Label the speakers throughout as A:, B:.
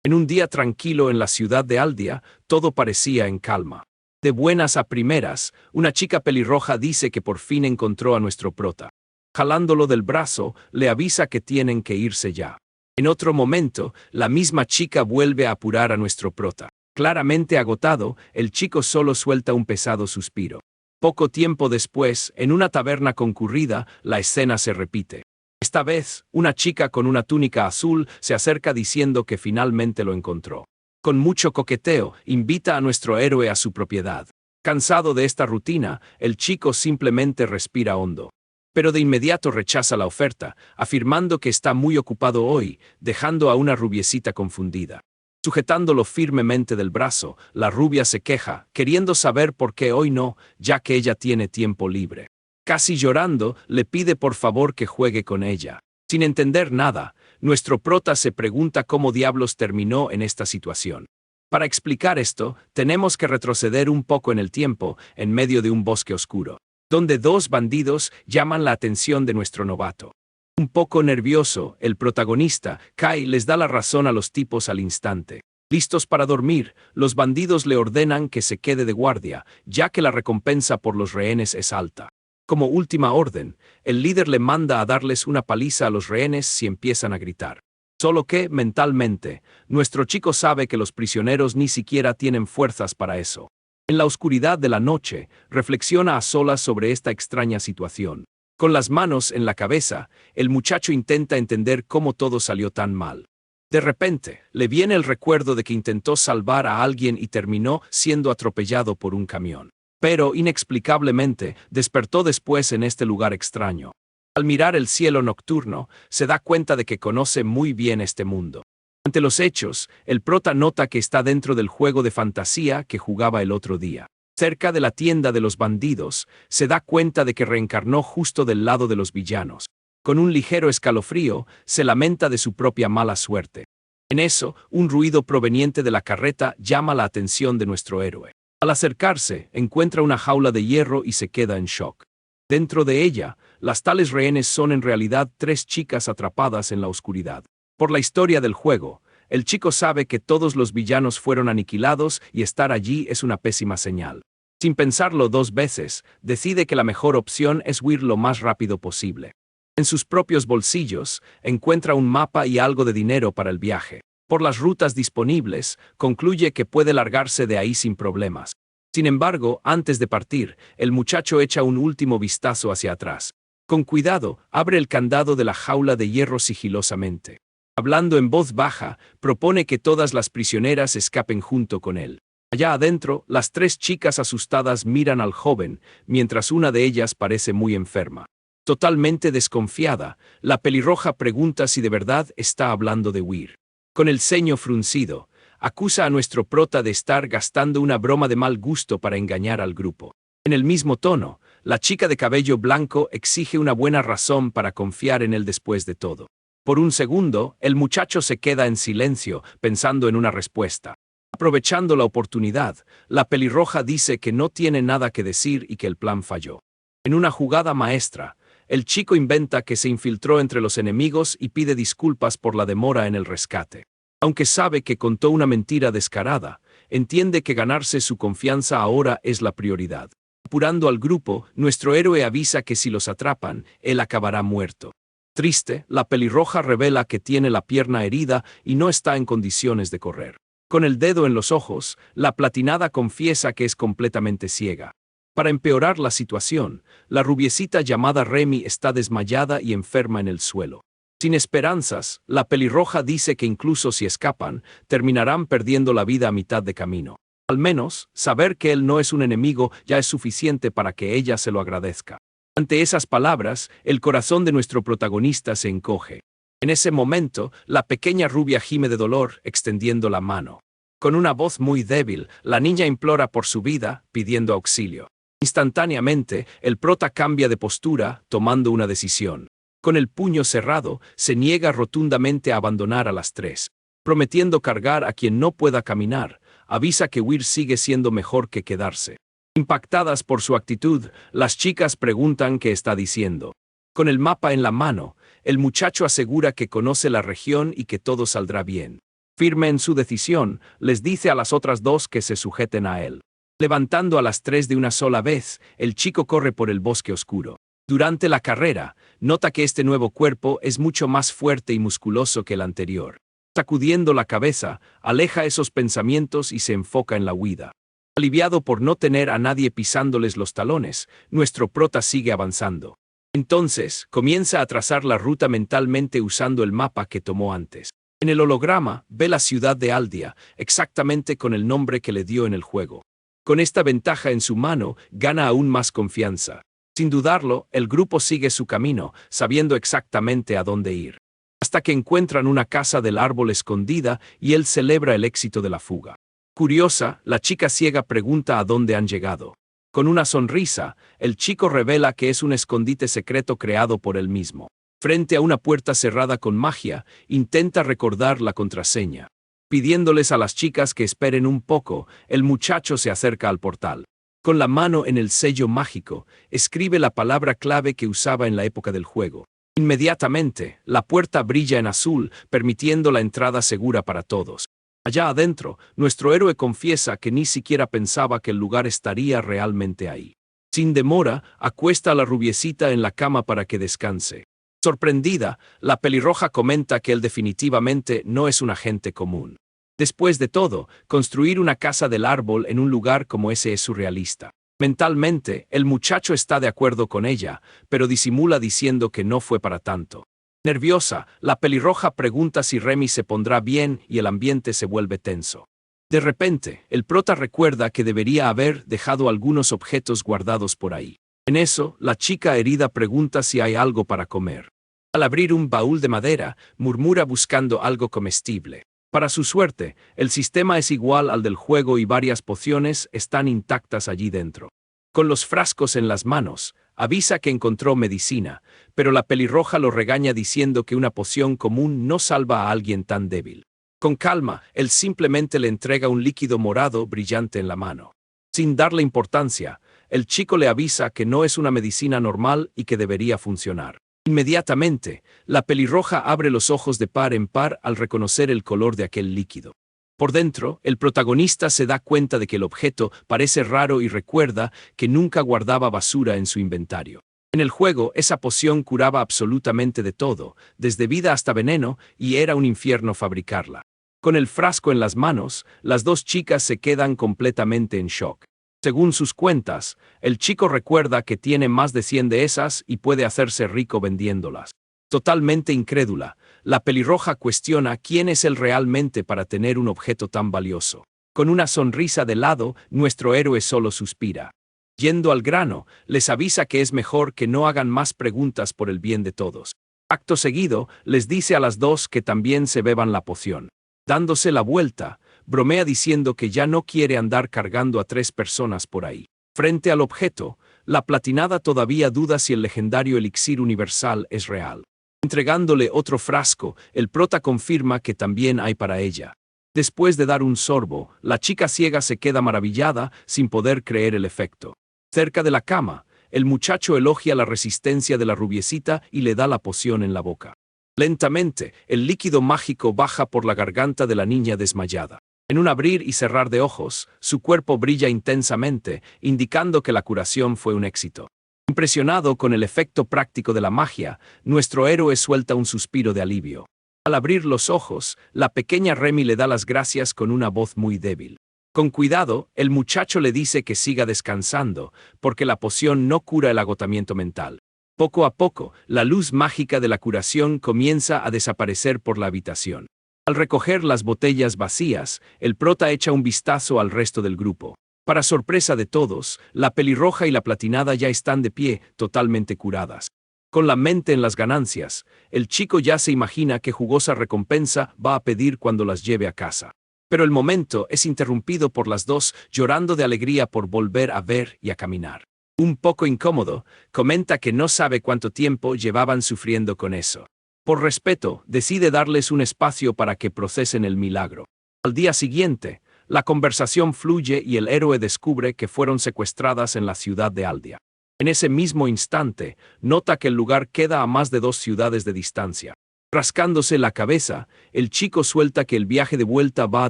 A: En un día tranquilo en la ciudad de Aldia, todo parecía en calma. De buenas a primeras, una chica pelirroja dice que por fin encontró a nuestro prota. Jalándolo del brazo, le avisa que tienen que irse ya. En otro momento, la misma chica vuelve a apurar a nuestro prota. Claramente agotado, el chico solo suelta un pesado suspiro. Poco tiempo después, en una taberna concurrida, la escena se repite. Esta vez, una chica con una túnica azul se acerca diciendo que finalmente lo encontró. Con mucho coqueteo, invita a nuestro héroe a su propiedad. Cansado de esta rutina, el chico simplemente respira hondo. Pero de inmediato rechaza la oferta, afirmando que está muy ocupado hoy, dejando a una rubiecita confundida. Sujetándolo firmemente del brazo, la rubia se queja, queriendo saber por qué hoy no, ya que ella tiene tiempo libre. Casi llorando, le pide por favor que juegue con ella. Sin entender nada, nuestro prota se pregunta cómo diablos terminó en esta situación. Para explicar esto, tenemos que retroceder un poco en el tiempo, en medio de un bosque oscuro, donde dos bandidos llaman la atención de nuestro novato. Un poco nervioso, el protagonista, Kai, les da la razón a los tipos al instante. Listos para dormir, los bandidos le ordenan que se quede de guardia, ya que la recompensa por los rehenes es alta. Como última orden, el líder le manda a darles una paliza a los rehenes si empiezan a gritar. Solo que, mentalmente, nuestro chico sabe que los prisioneros ni siquiera tienen fuerzas para eso. En la oscuridad de la noche, reflexiona a solas sobre esta extraña situación. Con las manos en la cabeza, el muchacho intenta entender cómo todo salió tan mal. De repente, le viene el recuerdo de que intentó salvar a alguien y terminó siendo atropellado por un camión. Pero, inexplicablemente, despertó después en este lugar extraño. Al mirar el cielo nocturno, se da cuenta de que conoce muy bien este mundo. Ante los hechos, el prota nota que está dentro del juego de fantasía que jugaba el otro día. Cerca de la tienda de los bandidos, se da cuenta de que reencarnó justo del lado de los villanos. Con un ligero escalofrío, se lamenta de su propia mala suerte. En eso, un ruido proveniente de la carreta llama la atención de nuestro héroe. Al acercarse, encuentra una jaula de hierro y se queda en shock. Dentro de ella, las tales rehenes son en realidad 3 chicas atrapadas en la oscuridad. Por la historia del juego, el chico sabe que todos los villanos fueron aniquilados y estar allí es una pésima señal. Sin pensarlo 2 veces, decide que la mejor opción es huir lo más rápido posible. En sus propios bolsillos, encuentra un mapa y algo de dinero para el viaje. Por las rutas disponibles, concluye que puede largarse de ahí sin problemas. Sin embargo, antes de partir, el muchacho echa un último vistazo hacia atrás. Con cuidado, abre el candado de la jaula de hierro sigilosamente. Hablando en voz baja, propone que todas las prisioneras escapen junto con él. Allá adentro, las 3 chicas asustadas miran al joven, mientras una de ellas parece muy enferma. Totalmente desconfiada, la pelirroja pregunta si de verdad está hablando de huir. Con el ceño fruncido, acusa a nuestro prota de estar gastando una broma de mal gusto para engañar al grupo. En el mismo tono, la chica de cabello blanco exige una buena razón para confiar en él después de todo. Por un segundo, el muchacho se queda en silencio, pensando en una respuesta. Aprovechando la oportunidad, la pelirroja dice que no tiene nada que decir y que el plan falló. En una jugada maestra, el chico inventa que se infiltró entre los enemigos y pide disculpas por la demora en el rescate. Aunque sabe que contó una mentira descarada, entiende que ganarse su confianza ahora es la prioridad. Apurando al grupo, nuestro héroe avisa que si los atrapan, él acabará muerto. Triste, la pelirroja revela que tiene la pierna herida y no está en condiciones de correr. Con el dedo en los ojos, la platinada confiesa que es completamente ciega. Para empeorar la situación, la rubiecita llamada Remy está desmayada y enferma en el suelo. Sin esperanzas, la pelirroja dice que incluso si escapan, terminarán perdiendo la vida a mitad de camino. Al menos, saber que él no es un enemigo ya es suficiente para que ella se lo agradezca. Ante esas palabras, el corazón de nuestro protagonista se encoge. En ese momento, la pequeña rubia gime de dolor, extendiendo la mano. Con una voz muy débil, la niña implora por su vida, pidiendo auxilio. Instantáneamente, el prota cambia de postura, tomando una decisión. Con el puño cerrado, se niega rotundamente a abandonar a las 3. Prometiendo cargar a quien no pueda caminar, avisa que huir sigue siendo mejor que quedarse. Impactadas por su actitud, las chicas preguntan qué está diciendo. Con el mapa en la mano, el muchacho asegura que conoce la región y que todo saldrá bien. Firme en su decisión, les dice a las otras dos que se sujeten a él. Levantando a las tres de una sola vez, el chico corre por el bosque oscuro. Durante la carrera, nota que este nuevo cuerpo es mucho más fuerte y musculoso que el anterior. Sacudiendo la cabeza, aleja esos pensamientos y se enfoca en la huida. Aliviado por no tener a nadie pisándoles los talones, nuestro prota sigue avanzando. Entonces, comienza a trazar la ruta mentalmente usando el mapa que tomó antes. En el holograma, ve la ciudad de Aldia, exactamente con el nombre que le dio en el juego. Con esta ventaja en su mano, gana aún más confianza. Sin dudarlo, el grupo sigue su camino, sabiendo exactamente a dónde ir. Hasta que encuentran una casa del árbol escondida y él celebra el éxito de la fuga. Curiosa, la chica ciega pregunta a dónde han llegado. Con una sonrisa, el chico revela que es un escondite secreto creado por él mismo. Frente a una puerta cerrada con magia, intenta recordar la contraseña. Pidiéndoles a las chicas que esperen un poco, el muchacho se acerca al portal. Con la mano en el sello mágico, escribe la palabra clave que usaba en la época del juego. Inmediatamente, la puerta brilla en azul, permitiendo la entrada segura para todos. Allá adentro, nuestro héroe confiesa que ni siquiera pensaba que el lugar estaría realmente ahí. Sin demora, acuesta a la rubiecita en la cama para que descanse. Sorprendida, la pelirroja comenta que él definitivamente no es un agente común. Después de todo, construir una casa del árbol en un lugar como ese es surrealista. Mentalmente, el muchacho está de acuerdo con ella, pero disimula diciendo que no fue para tanto. Nerviosa, la pelirroja pregunta si Remy se pondrá bien y el ambiente se vuelve tenso. De repente, el prota recuerda que debería haber dejado algunos objetos guardados por ahí. En eso, la chica herida pregunta si hay algo para comer. Al abrir un baúl de madera, murmura buscando algo comestible. Para su suerte, el sistema es igual al del juego y varias pociones están intactas allí dentro. Con los frascos en las manos, avisa que encontró medicina, pero la pelirroja lo regaña diciendo que una poción común no salva a alguien tan débil. Con calma, él simplemente le entrega un líquido morado brillante en la mano. Sin darle importancia, el chico le avisa que no es una medicina normal y que debería funcionar. Inmediatamente, la pelirroja abre los ojos de par en par al reconocer el color de aquel líquido. Por dentro, el protagonista se da cuenta de que el objeto parece raro y recuerda que nunca guardaba basura en su inventario. En el juego, esa poción curaba absolutamente de todo, desde vida hasta veneno, y era un infierno fabricarla. Con el frasco en las manos, las dos chicas se quedan completamente en shock. Según sus cuentas, el chico recuerda que tiene más de 100 de esas y puede hacerse rico vendiéndolas. Totalmente incrédula, la pelirroja cuestiona quién es él realmente para tener un objeto tan valioso. Con una sonrisa de lado, nuestro héroe solo suspira. Yendo al grano, les avisa que es mejor que no hagan más preguntas por el bien de todos. Acto seguido, les dice a las dos que también se beban la poción. Dándose la vuelta, bromea diciendo que ya no quiere andar cargando a 3 personas por ahí. Frente al objeto, la platinada todavía duda si el legendario elixir universal es real. Entregándole otro frasco, el prota confirma que también hay para ella. Después de dar un sorbo, la chica ciega se queda maravillada sin poder creer el efecto. Cerca de la cama, el muchacho elogia la resistencia de la rubiecita y le da la poción en la boca. Lentamente, el líquido mágico baja por la garganta de la niña desmayada. En un abrir y cerrar de ojos, su cuerpo brilla intensamente, indicando que la curación fue un éxito. Impresionado con el efecto práctico de la magia, nuestro héroe suelta un suspiro de alivio. Al abrir los ojos, la pequeña Remy le da las gracias con una voz muy débil. Con cuidado, el muchacho le dice que siga descansando, porque la poción no cura el agotamiento mental. Poco a poco, la luz mágica de la curación comienza a desaparecer por la habitación. Al recoger las botellas vacías, el prota echa un vistazo al resto del grupo. Para sorpresa de todos, la pelirroja y la platinada ya están de pie, totalmente curadas. Con la mente en las ganancias, el chico ya se imagina qué jugosa recompensa va a pedir cuando las lleve a casa. Pero el momento es interrumpido por las dos llorando de alegría por volver a ver y a caminar. Un poco incómodo, comenta que no sabe cuánto tiempo llevaban sufriendo con eso. Por respeto, decide darles un espacio para que procesen el milagro. Al día siguiente, la conversación fluye y el héroe descubre que fueron secuestradas en la ciudad de Aldia. En ese mismo instante, nota que el lugar queda a más de 2 ciudades de distancia. Rascándose la cabeza, el chico suelta que el viaje de vuelta va a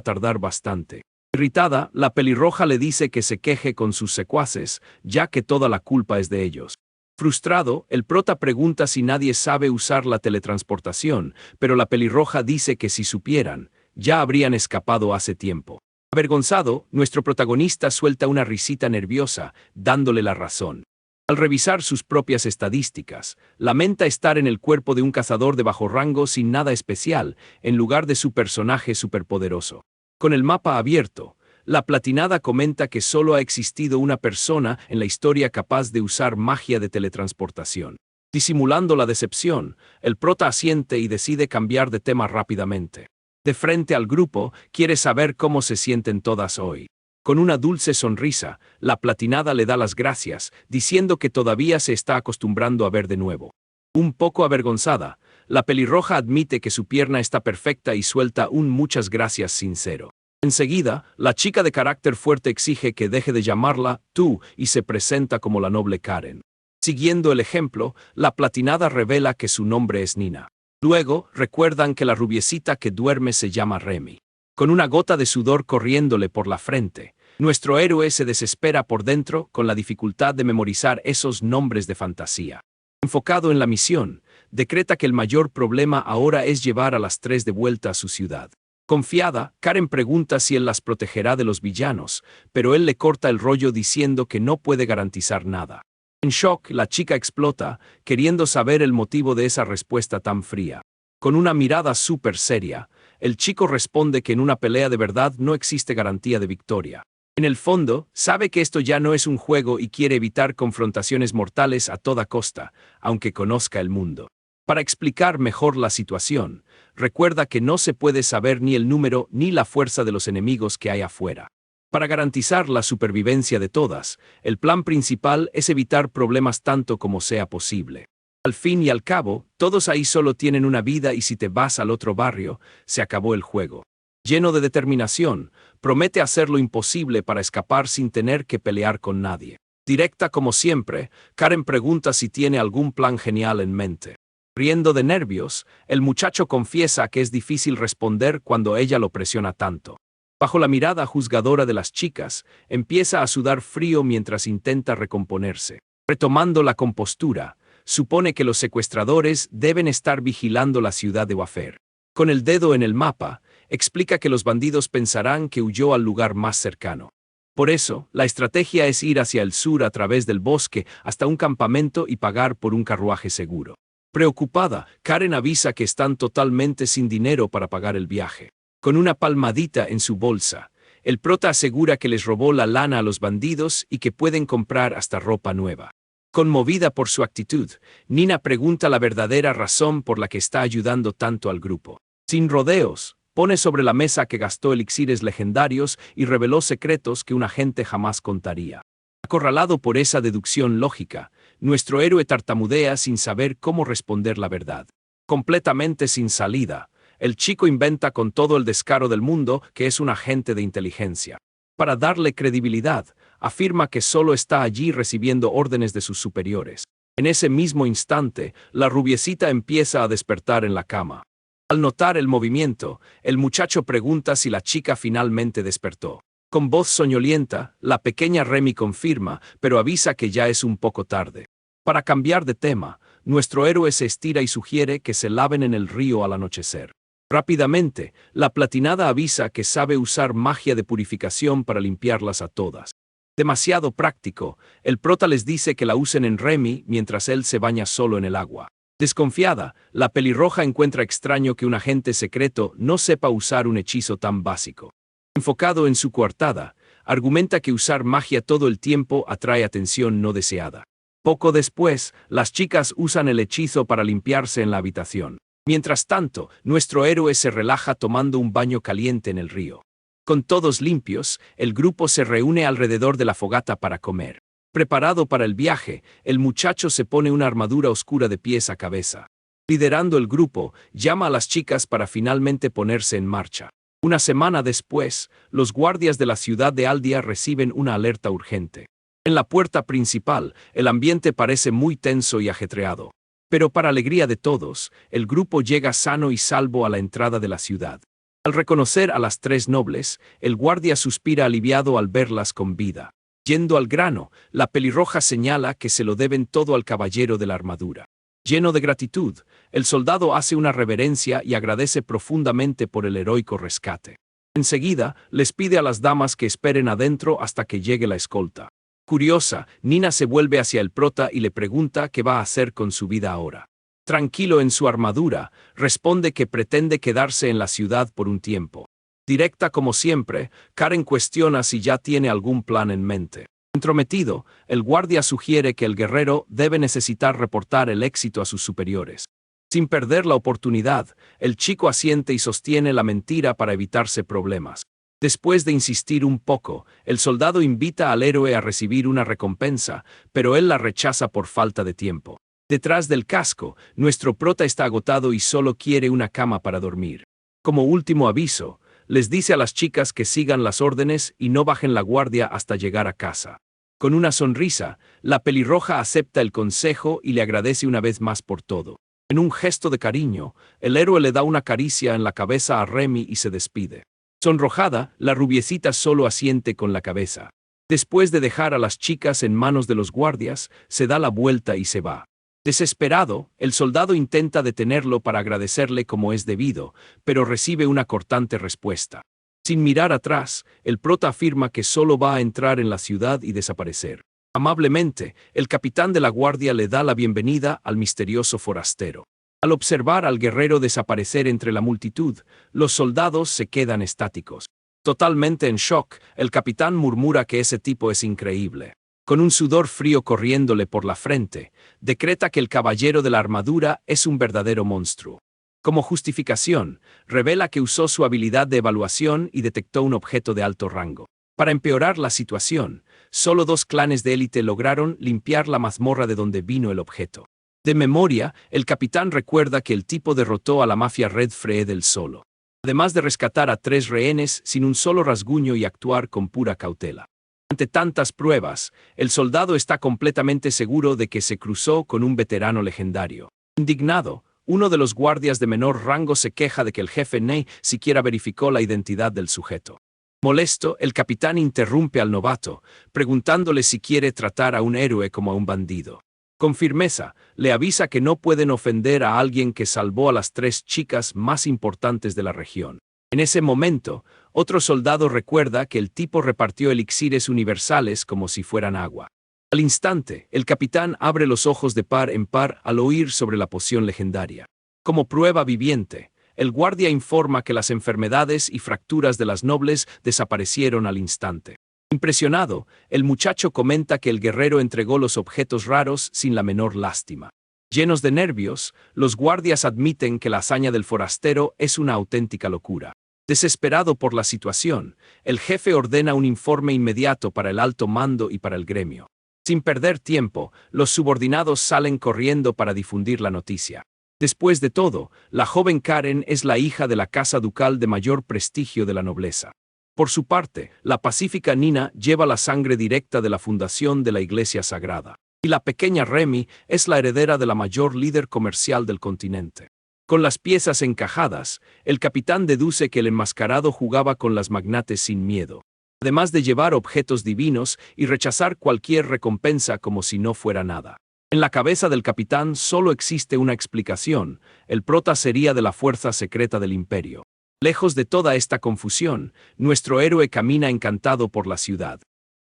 A: tardar bastante. Irritada, la pelirroja le dice que se queje con sus secuaces, ya que toda la culpa es de ellos. Frustrado, el prota pregunta si nadie sabe usar la teletransportación, pero la pelirroja dice que si supieran, ya habrían escapado hace tiempo. Avergonzado, nuestro protagonista suelta una risita nerviosa, dándole la razón. Al revisar sus propias estadísticas, lamenta estar en el cuerpo de un cazador de bajo rango sin nada especial, en lugar de su personaje superpoderoso. Con el mapa abierto, la platinada comenta que solo ha existido una persona en la historia capaz de usar magia de teletransportación. Disimulando la decepción, el prota asiente y decide cambiar de tema rápidamente. De frente al grupo, quiere saber cómo se sienten todas hoy. Con una dulce sonrisa, la platinada le da las gracias, diciendo que todavía se está acostumbrando a ver de nuevo. Un poco avergonzada, la pelirroja admite que su pierna está perfecta y suelta un muchas gracias sincero. Enseguida, la chica de carácter fuerte exige que deje de llamarla tú y se presenta como la noble Karen. Siguiendo el ejemplo, la platinada revela que su nombre es Nina. Luego, recuerdan que la rubiecita que duerme se llama Remy. Con una gota de sudor corriéndole por la frente, nuestro héroe se desespera por dentro con la dificultad de memorizar esos nombres de fantasía. Enfocado en la misión, decreta que el mayor problema ahora es llevar a las tres de vuelta a su ciudad. Confiada, Karen pregunta si él las protegerá de los villanos, pero él le corta el rollo diciendo que no puede garantizar nada. En shock, la chica explota, queriendo saber el motivo de esa respuesta tan fría. Con una mirada súper seria, el chico responde que en una pelea de verdad no existe garantía de victoria. En el fondo, sabe que esto ya no es un juego y quiere evitar confrontaciones mortales a toda costa, aunque conozca el mundo. Para explicar mejor la situación, recuerda que no se puede saber ni el número ni la fuerza de los enemigos que hay afuera. Para garantizar la supervivencia de todas, el plan principal es evitar problemas tanto como sea posible. Al fin y al cabo, todos ahí solo tienen una vida y si te vas al otro barrio, se acabó el juego. Lleno de determinación, promete hacer lo imposible para escapar sin tener que pelear con nadie. Directa como siempre, Karen pregunta si tiene algún plan genial en mente. Riendo de nervios, el muchacho confiesa que es difícil responder cuando ella lo presiona tanto. Bajo la mirada juzgadora de las chicas, empieza a sudar frío mientras intenta recomponerse. Retomando la compostura, supone que los secuestradores deben estar vigilando la ciudad de Wafer. Con el dedo en el mapa, explica que los bandidos pensarán que huyó al lugar más cercano. Por eso, la estrategia es ir hacia el sur a través del bosque hasta un campamento y pagar por un carruaje seguro. Preocupada, Karen avisa que están totalmente sin dinero para pagar el viaje. Con una palmadita en su bolsa, el prota asegura que les robó la lana a los bandidos y que pueden comprar hasta ropa nueva. Conmovida por su actitud, Nina pregunta la verdadera razón por la que está ayudando tanto al grupo. Sin rodeos, pone sobre la mesa que gastó elixires legendarios y reveló secretos que un agente jamás contaría. Acorralado por esa deducción lógica, nuestro héroe tartamudea sin saber cómo responder la verdad. Completamente sin salida, el chico inventa con todo el descaro del mundo que es un agente de inteligencia. Para darle credibilidad, afirma que solo está allí recibiendo órdenes de sus superiores. En ese mismo instante, la rubiecita empieza a despertar en la cama. Al notar el movimiento, el muchacho pregunta si la chica finalmente despertó. Con voz soñolienta, la pequeña Remy confirma, pero avisa que ya es un poco tarde. Para cambiar de tema, nuestro héroe se estira y sugiere que se laven en el río al anochecer. Rápidamente, la platinada avisa que sabe usar magia de purificación para limpiarlas a todas. Demasiado práctico, el prota les dice que la usen en Remy mientras él se baña solo en el agua. Desconfiada, la pelirroja encuentra extraño que un agente secreto no sepa usar un hechizo tan básico. Enfocado en su coartada, argumenta que usar magia todo el tiempo atrae atención no deseada. Poco después, las chicas usan el hechizo para limpiarse en la habitación. Mientras tanto, nuestro héroe se relaja tomando un baño caliente en el río. Con todos limpios, el grupo se reúne alrededor de la fogata para comer. Preparado para el viaje, el muchacho se pone una armadura oscura de pies a cabeza. Liderando el grupo, llama a las chicas para finalmente ponerse en marcha. Una semana después, los guardias de la ciudad de Aldia reciben una alerta urgente. En la puerta principal, el ambiente parece muy tenso y ajetreado. Pero para alegría de todos, el grupo llega sano y salvo a la entrada de la ciudad. Al reconocer a las tres nobles, el guardia suspira aliviado al verlas con vida. Yendo al grano, la pelirroja señala que se lo deben todo al caballero de la armadura. Lleno de gratitud, el soldado hace una reverencia y agradece profundamente por el heroico rescate. Enseguida, les pide a las damas que esperen adentro hasta que llegue la escolta. Curiosa, Nina se vuelve hacia el prota y le pregunta qué va a hacer con su vida ahora. Tranquilo en su armadura, responde que pretende quedarse en la ciudad por un tiempo. Directa como siempre, Karen cuestiona si ya tiene algún plan en mente. Entrometido, el guardia sugiere que el guerrero debe necesitar reportar el éxito a sus superiores. Sin perder la oportunidad, el chico asiente y sostiene la mentira para evitarse problemas. Después de insistir un poco, el soldado invita al héroe a recibir una recompensa, pero él la rechaza por falta de tiempo. Detrás del casco, nuestro prota está agotado y solo quiere una cama para dormir. Como último aviso, les dice a las chicas que sigan las órdenes y no bajen la guardia hasta llegar a casa. Con una sonrisa, la pelirroja acepta el consejo y le agradece una vez más por todo. En un gesto de cariño, el héroe le da una caricia en la cabeza a Remy y se despide. Sonrojada, la rubiecita solo asiente con la cabeza. Después de dejar a las chicas en manos de los guardias, se da la vuelta y se va. Desesperado, el soldado intenta detenerlo para agradecerle como es debido, pero recibe una cortante respuesta. Sin mirar atrás, el prota afirma que solo va a entrar en la ciudad y desaparecer. Amablemente, el capitán de la guardia le da la bienvenida al misterioso forastero. Al observar al guerrero desaparecer entre la multitud, los soldados se quedan estáticos. Totalmente en shock, el capitán murmura que ese tipo es increíble. Con un sudor frío corriéndole por la frente, decreta que el caballero de la armadura es un verdadero monstruo. Como justificación, revela que usó su habilidad de evaluación y detectó un objeto de alto rango. Para empeorar la situación, solo 2 clanes de élite lograron limpiar la mazmorra de donde vino el objeto. De memoria, el capitán recuerda que el tipo derrotó a la mafia Red Fred él solo. Además de rescatar a 3 rehenes sin un solo rasguño y actuar con pura cautela. Ante tantas pruebas, el soldado está completamente seguro de que se cruzó con un veterano legendario. Indignado, uno de los guardias de menor rango se queja de que el jefe Ney siquiera verificó la identidad del sujeto. Molesto, el capitán interrumpe al novato, preguntándole si quiere tratar a un héroe como a un bandido. Con firmeza, le avisa que no pueden ofender a alguien que salvó a las 3 chicas más importantes de la región. En ese momento, otro soldado recuerda que el tipo repartió elixires universales como si fueran agua. Al instante, el capitán abre los ojos de par en par al oír sobre la poción legendaria. Como prueba viviente, el guardia informa que las enfermedades y fracturas de las nobles desaparecieron al instante. Impresionado, el muchacho comenta que el guerrero entregó los objetos raros sin la menor lástima. Llenos de nervios, los guardias admiten que la hazaña del forastero es una auténtica locura. Desesperado por la situación, el jefe ordena un informe inmediato para el alto mando y para el gremio. Sin perder tiempo, los subordinados salen corriendo para difundir la noticia. Después de todo, la joven Karen es la hija de la casa ducal de mayor prestigio de la nobleza. Por su parte, la pacífica Nina lleva la sangre directa de la fundación de la Iglesia Sagrada. Y la pequeña Remy es la heredera de la mayor líder comercial del continente. Con las piezas encajadas, el capitán deduce que el enmascarado jugaba con las magnates sin miedo. Además de llevar objetos divinos y rechazar cualquier recompensa como si no fuera nada. En la cabeza del capitán solo existe una explicación: el prota sería de la fuerza secreta del imperio. Lejos de toda esta confusión, nuestro héroe camina encantado por la ciudad.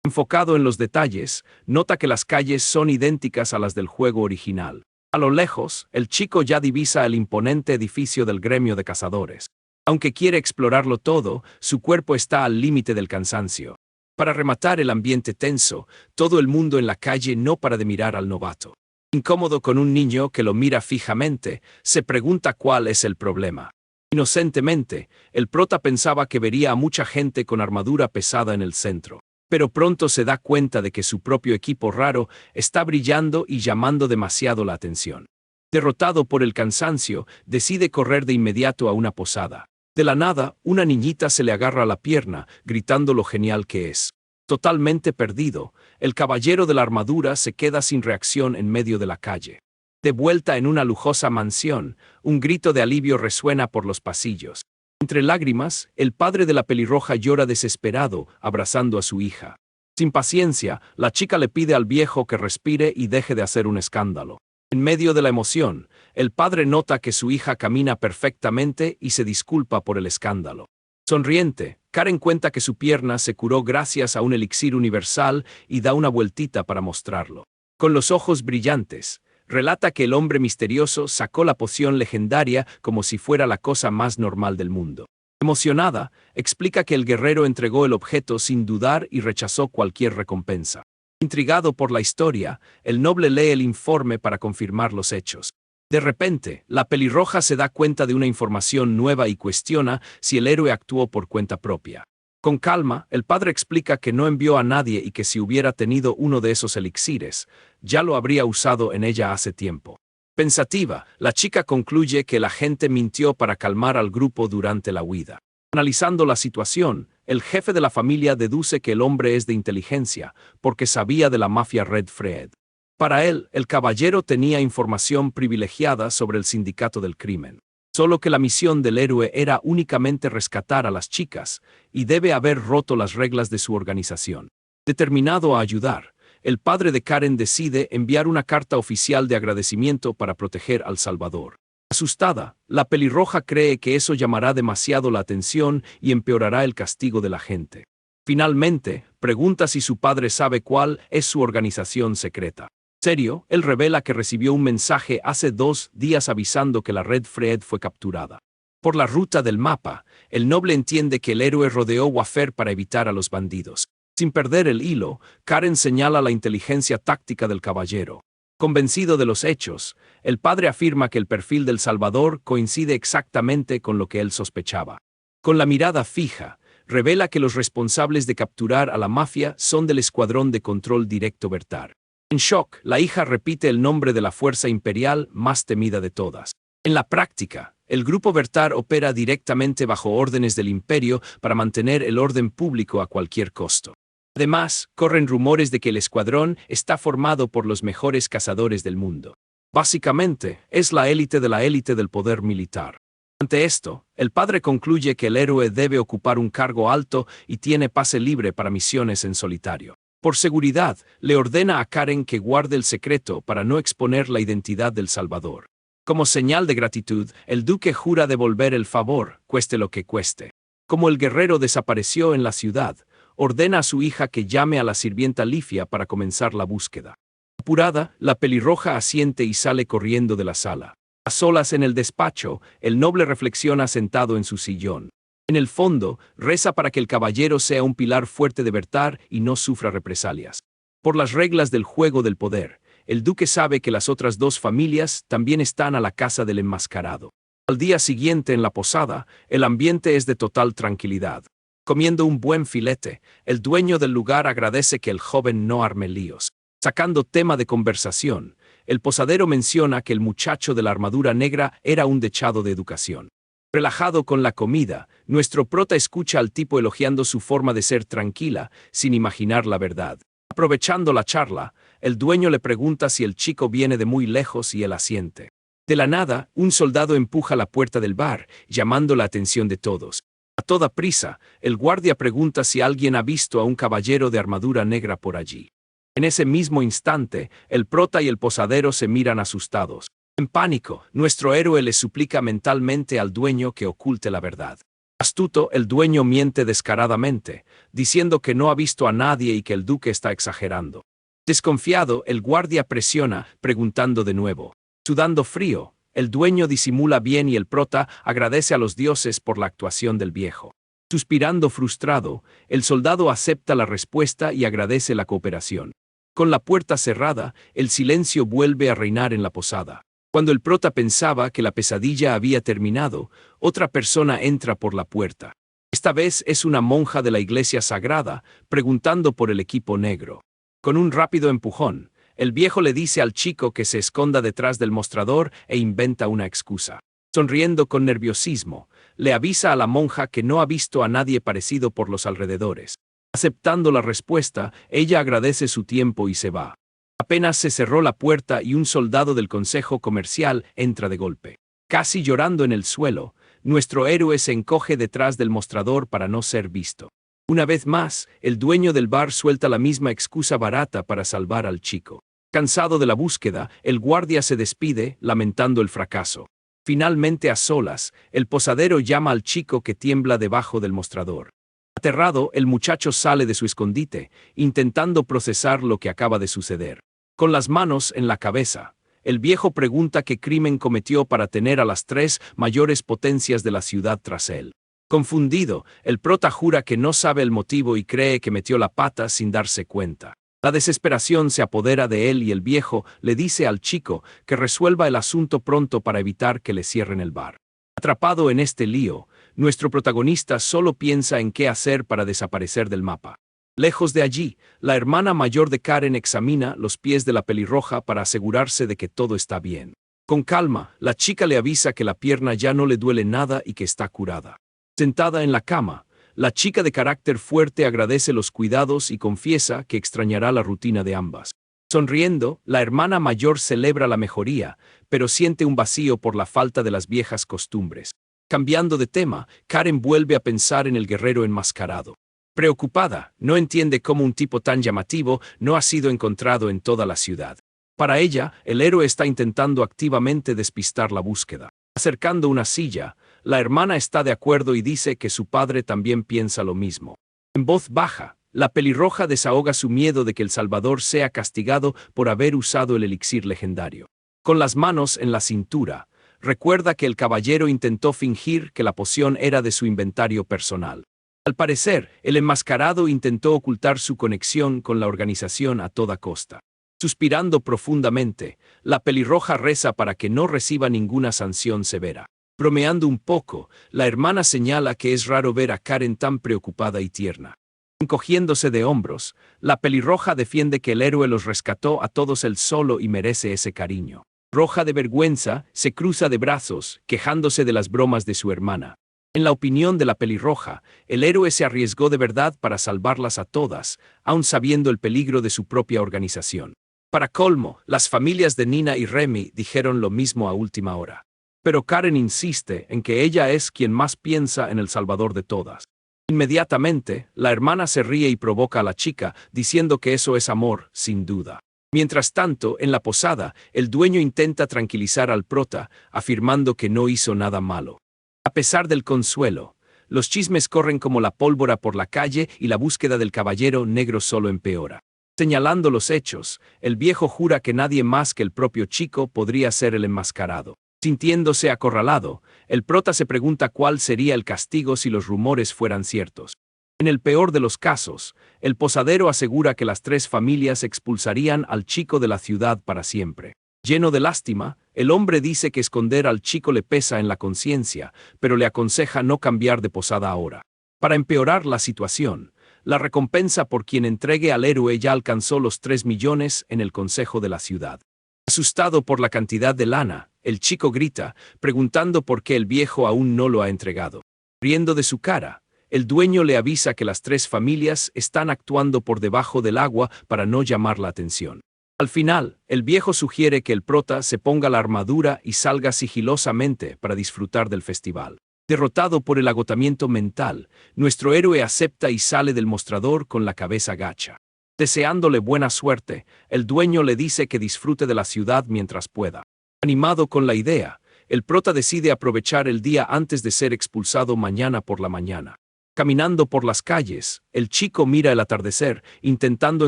A: Enfocado en los detalles, nota que las calles son idénticas a las del juego original. A lo lejos, el chico ya divisa el imponente edificio del gremio de cazadores. Aunque quiere explorarlo todo, su cuerpo está al límite del cansancio. Para rematar el ambiente tenso, todo el mundo en la calle no para de mirar al novato. Incómodo con un niño que lo mira fijamente, se pregunta cuál es el problema. Inocentemente, el prota pensaba que vería a mucha gente con armadura pesada en el centro. Pero pronto se da cuenta de que su propio equipo raro está brillando y llamando demasiado la atención. Derrotado por el cansancio, decide correr de inmediato a una posada. De la nada, una niñita se le agarra a la pierna, gritando lo genial que es. Totalmente perdido, el caballero de la armadura se queda sin reacción en medio de la calle. De vuelta en una lujosa mansión, un grito de alivio resuena por los pasillos. Entre lágrimas, el padre de la pelirroja llora desesperado, abrazando a su hija. Sin paciencia, la chica le pide al viejo que respire y deje de hacer un escándalo. En medio de la emoción, el padre nota que su hija camina perfectamente y se disculpa por el escándalo. Sonriente, Karen cuenta que su pierna se curó gracias a un elixir universal y da una vueltita para mostrarlo. Con los ojos brillantes, relata que el hombre misterioso sacó la poción legendaria como si fuera la cosa más normal del mundo. Emocionada, explica que el guerrero entregó el objeto sin dudar y rechazó cualquier recompensa. Intrigado por la historia, el noble lee el informe para confirmar los hechos. De repente, la pelirroja se da cuenta de una información nueva y cuestiona si el héroe actuó por cuenta propia. Con calma, el padre explica que no envió a nadie y que si hubiera tenido uno de esos elixires, ya lo habría usado en ella hace tiempo. Pensativa, la chica concluye que el agente mintió para calmar al grupo durante la huida. Analizando la situación, el jefe de la familia deduce que el hombre es de inteligencia, porque sabía de la mafia Red Fred. Para él, el caballero tenía información privilegiada sobre el sindicato del crimen. Solo que la misión del héroe era únicamente rescatar a las chicas, y debe haber roto las reglas de su organización. Determinado a ayudar, el padre de Karen decide enviar una carta oficial de agradecimiento para proteger al Salvador. Asustada, la pelirroja cree que eso llamará demasiado la atención y empeorará el castigo de la gente. Finalmente, pregunta si su padre sabe cuál es su organización secreta. Serio, él revela que recibió un mensaje hace 2 días avisando que la Red Fred fue capturada. Por la ruta del mapa, el noble entiende que el héroe rodeó Wafer para evitar a los bandidos. Sin perder el hilo, Karen señala la inteligencia táctica del caballero. Convencido de los hechos, el padre afirma que el perfil del Salvador coincide exactamente con lo que él sospechaba. Con la mirada fija, revela que los responsables de capturar a la mafia son del escuadrón de control directo Bertar. En shock, la hija repite el nombre de la fuerza imperial más temida de todas. En la práctica, el grupo Bertar opera directamente bajo órdenes del imperio para mantener el orden público a cualquier costo. Además, corren rumores de que el escuadrón está formado por los mejores cazadores del mundo. Básicamente, es la élite de la élite del poder militar. Ante esto, el padre concluye que el héroe debe ocupar un cargo alto y tiene pase libre para misiones en solitario. Por seguridad, le ordena a Karen que guarde el secreto para no exponer la identidad del Salvador. Como señal de gratitud, el duque jura devolver el favor, cueste lo que cueste. Como el guerrero desapareció en la ciudad, ordena a su hija que llame a la sirvienta Lifia para comenzar la búsqueda. Apurada, la pelirroja asiente y sale corriendo de la sala. A solas en el despacho, el noble reflexiona sentado en su sillón. En el fondo, reza para que el caballero sea un pilar fuerte de Bertar y no sufra represalias. Por las reglas del juego del poder, el duque sabe que las otras 2 familias también están a la casa del enmascarado. Al día siguiente en la posada, el ambiente es de total tranquilidad. Comiendo un buen filete, el dueño del lugar agradece que el joven no arme líos. Sacando tema de conversación, el posadero menciona que el muchacho de la armadura negra era un dechado de educación. Relajado con la comida, nuestro prota escucha al tipo elogiando su forma de ser tranquila, sin imaginar la verdad. Aprovechando la charla, el dueño le pregunta si el chico viene de muy lejos y él asiente. De la nada, un soldado empuja la puerta del bar, llamando la atención de todos. A toda prisa, el guardia pregunta si alguien ha visto a un caballero de armadura negra por allí. En ese mismo instante, el prota y el posadero se miran asustados. En pánico, nuestro héroe le suplica mentalmente al dueño que oculte la verdad. Astuto, el dueño miente descaradamente, diciendo que no ha visto a nadie y que el duque está exagerando. Desconfiado, el guardia presiona, preguntando de nuevo. Sudando frío, el dueño disimula bien y el prota agradece a los dioses por la actuación del viejo. Suspirando frustrado, el soldado acepta la respuesta y agradece la cooperación. Con la puerta cerrada, el silencio vuelve a reinar en la posada. Cuando el prota pensaba que la pesadilla había terminado, otra persona entra por la puerta. Esta vez es una monja de la iglesia sagrada, preguntando por el equipo negro. Con un rápido empujón, el viejo le dice al chico que se esconda detrás del mostrador e inventa una excusa. Sonriendo con nerviosismo, le avisa a la monja que no ha visto a nadie parecido por los alrededores. Aceptando la respuesta, ella agradece su tiempo y se va. A Apenas se cerró la puerta y un soldado del consejo comercial entra de golpe. Casi llorando en el suelo, nuestro héroe se encoge detrás del mostrador para no ser visto. Una vez más, el dueño del bar suelta la misma excusa barata para salvar al chico. Cansado de la búsqueda, el guardia se despide, lamentando el fracaso. Finalmente, a solas, el posadero llama al chico que tiembla debajo del mostrador. Aterrado, el muchacho sale de su escondite, intentando procesar lo que acaba de suceder. Con las manos en la cabeza, el viejo pregunta qué crimen cometió para tener a las tres mayores potencias de la ciudad tras él. Confundido, el prota jura que no sabe el motivo y cree que metió la pata sin darse cuenta. La desesperación se apodera de él y el viejo le dice al chico que resuelva el asunto pronto para evitar que le cierren el bar. Atrapado en este lío, nuestro protagonista solo piensa en qué hacer para desaparecer del mapa. Lejos de allí, la hermana mayor de Karen examina los pies de la pelirroja para asegurarse de que todo está bien. Con calma, la chica le avisa que la pierna ya no le duele nada y que está curada. Sentada en la cama, la chica de carácter fuerte agradece los cuidados y confiesa que extrañará la rutina de ambas. Sonriendo, la hermana mayor celebra la mejoría, pero siente un vacío por la falta de las viejas costumbres. Cambiando de tema, Karen vuelve a pensar en el guerrero enmascarado. Preocupada, no entiende cómo un tipo tan llamativo no ha sido encontrado en toda la ciudad. Para ella, el héroe está intentando activamente despistar la búsqueda. Acercando una silla, la hermana está de acuerdo y dice que su padre también piensa lo mismo. En voz baja, la pelirroja desahoga su miedo de que el Salvador sea castigado por haber usado el elixir legendario. Con las manos en la cintura, recuerda que el caballero intentó fingir que la poción era de su inventario personal. Al parecer, el enmascarado intentó ocultar su conexión con la organización a toda costa. Suspirando profundamente, la pelirroja reza para que no reciba ninguna sanción severa. Bromeando un poco, la hermana señala que es raro ver a Karen tan preocupada y tierna. Encogiéndose de hombros, la pelirroja defiende que el héroe los rescató a todos él solo y merece ese cariño. Roja de vergüenza, se cruza de brazos, quejándose de las bromas de su hermana. En la opinión de la pelirroja, el héroe se arriesgó de verdad para salvarlas a todas, aun sabiendo el peligro de su propia organización. Para colmo, las familias de Nina y Remy dijeron lo mismo a última hora. Pero Karen insiste en que ella es quien más piensa en el salvador de todas. Inmediatamente, la hermana se ríe y provoca a la chica, diciendo que eso es amor, sin duda. Mientras tanto, en la posada, el dueño intenta tranquilizar al prota, afirmando que no hizo nada malo. A pesar del consuelo, los chismes corren como la pólvora por la calle y la búsqueda del caballero negro solo empeora. Señalando los hechos, el viejo jura que nadie más que el propio chico podría ser el enmascarado. Sintiéndose acorralado, el prota se pregunta cuál sería el castigo si los rumores fueran ciertos. En el peor de los casos, el posadero asegura que las tres familias expulsarían al chico de la ciudad para siempre. Lleno de lástima, el hombre dice que esconder al chico le pesa en la conciencia, pero le aconseja no cambiar de posada ahora. Para empeorar la situación, la recompensa por quien entregue al héroe ya alcanzó los 3 millones en el consejo de la ciudad. Asustado por la cantidad de lana, el chico grita, preguntando por qué el viejo aún no lo ha entregado. Riendo de su cara, el dueño le avisa que las tres familias están actuando por debajo del agua para no llamar la atención. Al final, el viejo sugiere que el prota se ponga la armadura y salga sigilosamente para disfrutar del festival. Derrotado por el agotamiento mental, nuestro héroe acepta y sale del mostrador con la cabeza gacha. Deseándole buena suerte, el dueño le dice que disfrute de la ciudad mientras pueda. Animado con la idea, el prota decide aprovechar el día antes de ser expulsado mañana por la mañana. Caminando por las calles, el chico mira el atardecer, intentando